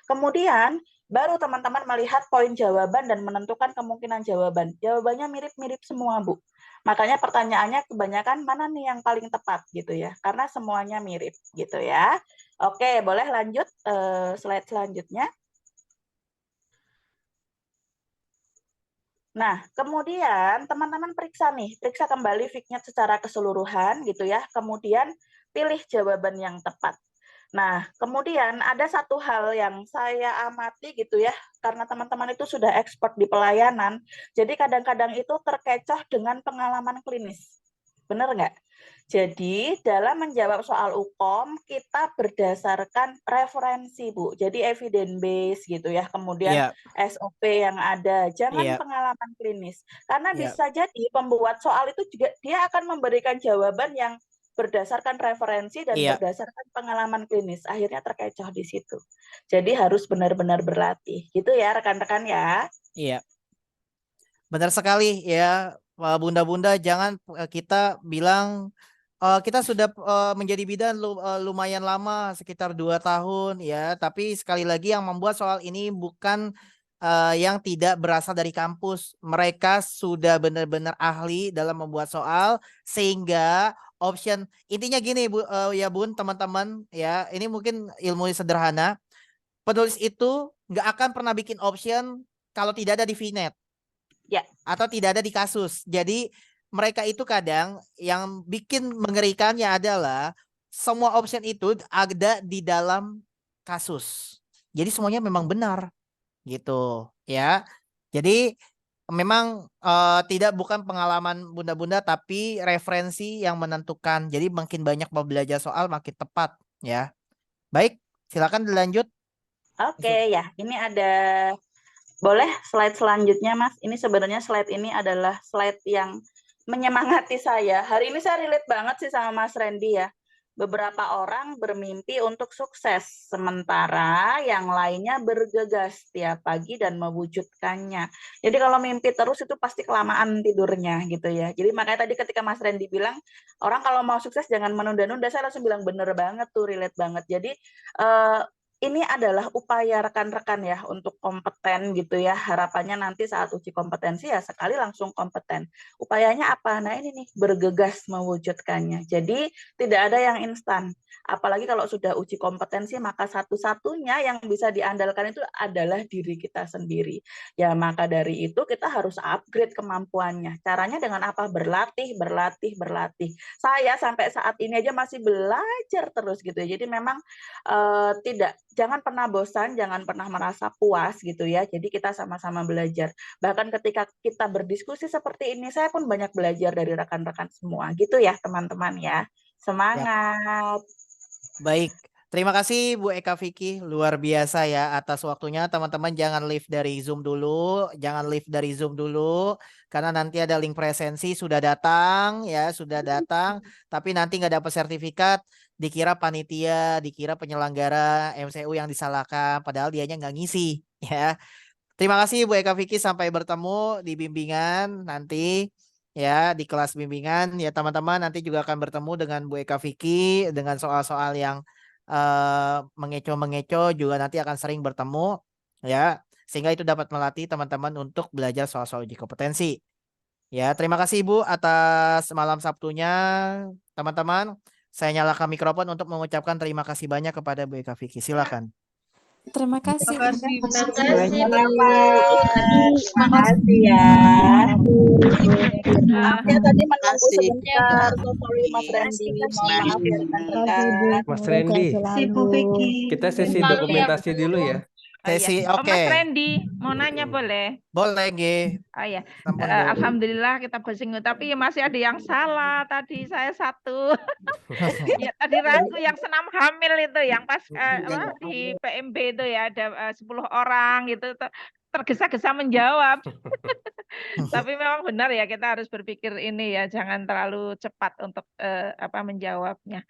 Kemudian, baru teman-teman melihat poin jawaban dan menentukan kemungkinan jawaban. Jawabannya mirip-mirip semua, Bu. Makanya pertanyaannya kebanyakan mana nih yang paling tepat gitu ya, karena semuanya mirip gitu ya. Oke, boleh lanjut slide selanjutnya. Nah, kemudian teman-teman periksa kembali Vignet secara keseluruhan gitu ya, kemudian pilih jawaban yang tepat. Nah, kemudian ada satu hal yang saya amati gitu ya, karena teman-teman itu sudah expert di pelayanan, jadi kadang-kadang itu terkecoh dengan pengalaman klinis. Benar nggak? Jadi, dalam menjawab soal UKOM, kita berdasarkan referensi, Bu. Jadi, evidence base gitu ya, kemudian Iya, SOP yang ada, jangan iya, pengalaman klinis. Karena iya, bisa jadi pembuat soal itu juga dia akan memberikan jawaban yang berdasarkan referensi dan iya, berdasarkan pengalaman klinis. Akhirnya terkecoh di situ. Jadi harus benar-benar berlatih. Gitu ya rekan-rekan ya. iya. Benar sekali ya, Bunda-bunda, jangan kita bilang kita sudah menjadi bidan lumayan lama, sekitar 2 tahun ya, tapi sekali lagi yang membuat soal ini bukan yang tidak berasal dari kampus. Mereka sudah benar-benar ahli dalam membuat soal, sehingga option intinya gini ya Bun, teman-teman ya, ini mungkin ilmu sederhana. Penulis itu nggak akan pernah bikin option kalau tidak ada di VNet. Ya. Atau tidak ada di kasus. Jadi mereka itu kadang yang bikin mengerikannya adalah semua option itu ada di dalam kasus. Jadi semuanya memang benar gitu ya. Jadi memang bukan pengalaman bunda-bunda tapi referensi yang menentukan. Jadi makin banyak mau belajar soal makin tepat ya. Baik, silakan dilanjut. Oke ya, ini ada boleh slide selanjutnya, Mas. Ini sebenarnya slide ini adalah slide yang menyemangati saya. Hari ini saya relate banget sih sama Mas Randy ya. Beberapa orang bermimpi untuk sukses, sementara yang lainnya bergegas tiap pagi dan mewujudkannya. Jadi kalau mimpi terus itu pasti kelamaan tidurnya gitu ya. Jadi makanya tadi ketika Mas Randy bilang, orang kalau mau sukses jangan menunda-nunda, saya langsung bilang bener banget tuh, relate banget. Jadi ini adalah upaya rekan-rekan ya untuk kompeten gitu ya. Harapannya nanti saat uji kompetensi ya sekali langsung kompeten. Upayanya apa? Nah ini nih, bergegas mewujudkannya. Jadi tidak ada yang instan. Apalagi kalau sudah uji kompetensi, maka satu-satunya yang bisa diandalkan itu adalah diri kita sendiri. Ya maka dari itu kita harus upgrade kemampuannya. Caranya dengan apa? Berlatih, berlatih, berlatih. Saya sampai saat ini aja masih belajar terus gitu ya. Jadi memang jangan pernah bosan, jangan pernah merasa puas gitu ya. Jadi kita sama-sama belajar. Bahkan ketika kita berdiskusi seperti ini, saya pun banyak belajar dari rekan-rekan semua. Gitu ya teman-teman ya. Semangat. Baik, terima kasih Bu Eka Vicky, luar biasa ya atas waktunya. Teman-teman jangan leave dari Zoom dulu, karena nanti ada link presensi sudah datang ya, tapi nanti nggak dapat sertifikat, dikira panitia, dikira penyelenggara MCU yang disalahkan, padahal dianya nggak ngisi ya. Terima kasih Bu Eka Vicky, sampai bertemu di bimbingan nanti. Ya, di kelas bimbingan ya teman-teman, nanti juga akan bertemu dengan Bu Eka Vicky dengan soal-soal yang mengeco-mengeco, juga nanti akan sering bertemu ya, sehingga itu dapat melatih teman-teman untuk belajar soal-soal uji kompetensi. Ya, terima kasih Ibu atas malam Sabtunya. Teman-teman, saya nyalakan mikrofon untuk mengucapkan terima kasih banyak kepada Bu Eka Vicky. Silakan. Terima kasih. Terima kasih, Bu. Terima kasih ya. Maaf ya tadi menunggu sebentar. So sorry Mas Randy. Mohon maaf ya rekan-rekan. Mas Randy, kita sesi dokumentasi dulu ya. Oh iya. Sesi Oh, Mas oke. Randy, mau nanya boleh? Boleh nggih. Oh ya, Sampun, Bu. alhamdulillah kita bersinggung. Tapi ya masih ada yang salah tadi saya satu. Ya tadi ragu yang senam hamil itu, yang pas apa, di PMB itu ya ada 10 orang gitu tergesa-gesa menjawab. Tapi memang benar ya kita harus berpikir ini ya, jangan terlalu cepat untuk apa menjawabnya.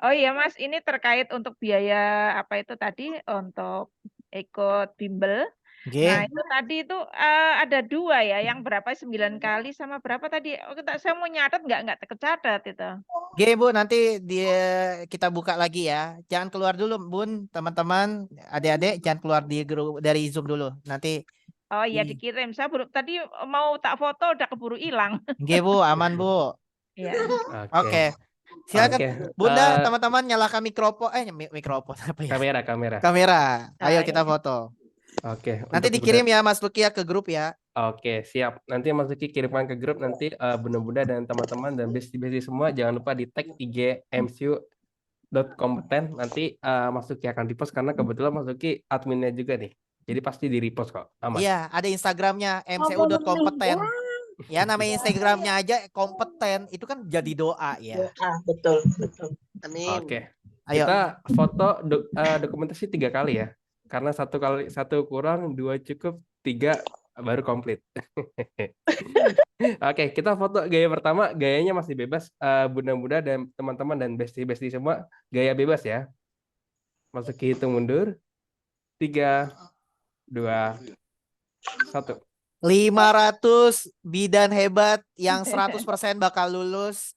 Oh iya Mas, ini terkait untuk biaya apa itu tadi untuk ikut bimbel. Nah Nggih. itu tadi itu ada 2 ya, yang berapa 9 kali sama berapa tadi? Oh, saya mau nyatet nggak tercatat itu. Nggih, Bu, nanti kita buka lagi ya. Jangan keluar dulu, Bun, teman-teman, adik-adik jangan keluar dari Zoom dulu. Nanti Oh iya dikirim. Saya tadi mau tak foto udah keburu hilang. nggih, Bu, aman, Bu. Iya. Oke. Silakan Oke. Bunda, teman-teman nyalakan mikrofon mikrofon apa ya? Kamera. Kamera. Ayo Ah, kita iya. foto. Oke. Nanti untuk dikirim ya Mas Luki ya ke grup ya. Oke, siap. Nanti Mas Luki kirimkan ke grup nanti Bunda-bunda dan teman-teman dan bestie-bestie semua jangan lupa di tag IG mcu.kompeten. Nanti Mas Luki akan repost karena kebetulan Mas Luki adminnya juga nih. Jadi pasti di repost kok. Aman. Iya, ada Instagramnya mcu.kompeten. Ya namanya Instagramnya aja kompeten, itu kan jadi doa ya. Betul. Oke. Ayo. Kita foto dokumentasi 3 kali ya. Karena satu kurang, 2 cukup, 3 baru komplit. Oke, kita foto gaya pertama, gayanya masih bebas. Bunda-bunda dan teman-teman dan bestie-bestie semua gaya bebas ya. Masuki hitung mundur. 3, 2, 1. 500 bidan hebat yang 100% bakal lulus.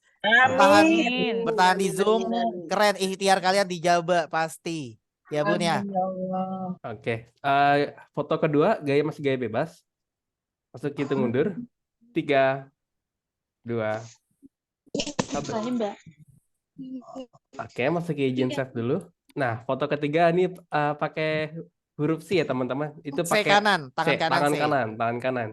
Amin. Bertahan di Zoom. Keren, ikhtiar kalian dijaba pasti. Ya Bun ya. Amin, ya Allah. Oke, foto kedua gaya masih gaya bebas. Masuk hitung mundur. 3, 2, 1. Oke, masuk ke izin save dulu. Nah, foto ketiga ini pakai huruf C ya teman-teman. Itu C pakai kanan, tangan C, kanan C. tangan kanan.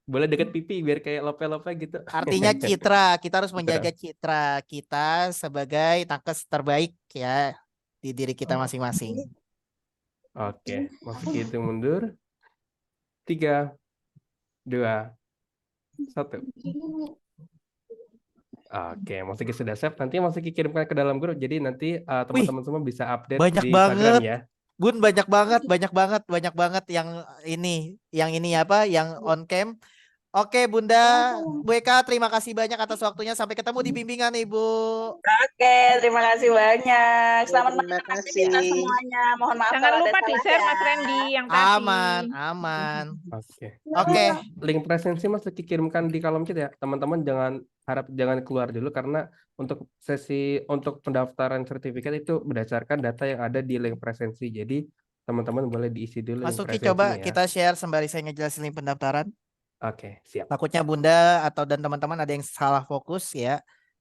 Boleh deket pipi biar kayak lope-lope gitu. Artinya citra, kita harus menjaga citra kita sebagai nakes terbaik ya di diri kita masing-masing. Oke, masuk hitung mundur. 3, 2, 1. Oke, Masuki sudah save. Nanti Masuki kirimkan ke dalam grup. Jadi nanti teman-teman semua bisa update banyak di Instagram banget. ya. Bun, banyak banget yang ini apa, yang on cam. Oke, Bunda Bu Eka, terima kasih banyak atas waktunya. Sampai ketemu di bimbingan, Ibu. Oke, terima kasih banyak. Selamat Terima menikmati kasih. kita semuanya. Mohon maaf Jangan kalau ada lupa salah di-share ya. Mas Randy yang tadi. Aman. Oke. Link presensi Masuki kirimkan di kolom chat ya. Teman-teman jangan keluar dulu karena untuk pendaftaran sertifikat itu berdasarkan data yang ada di link presensi. Jadi teman-teman boleh diisi dulu Mas link Luki, presensinya coba ya. kita share sembari saya ngejelasin pendaftaran. Oke, siap. Takutnya Bunda dan teman-teman ada yang salah fokus ya.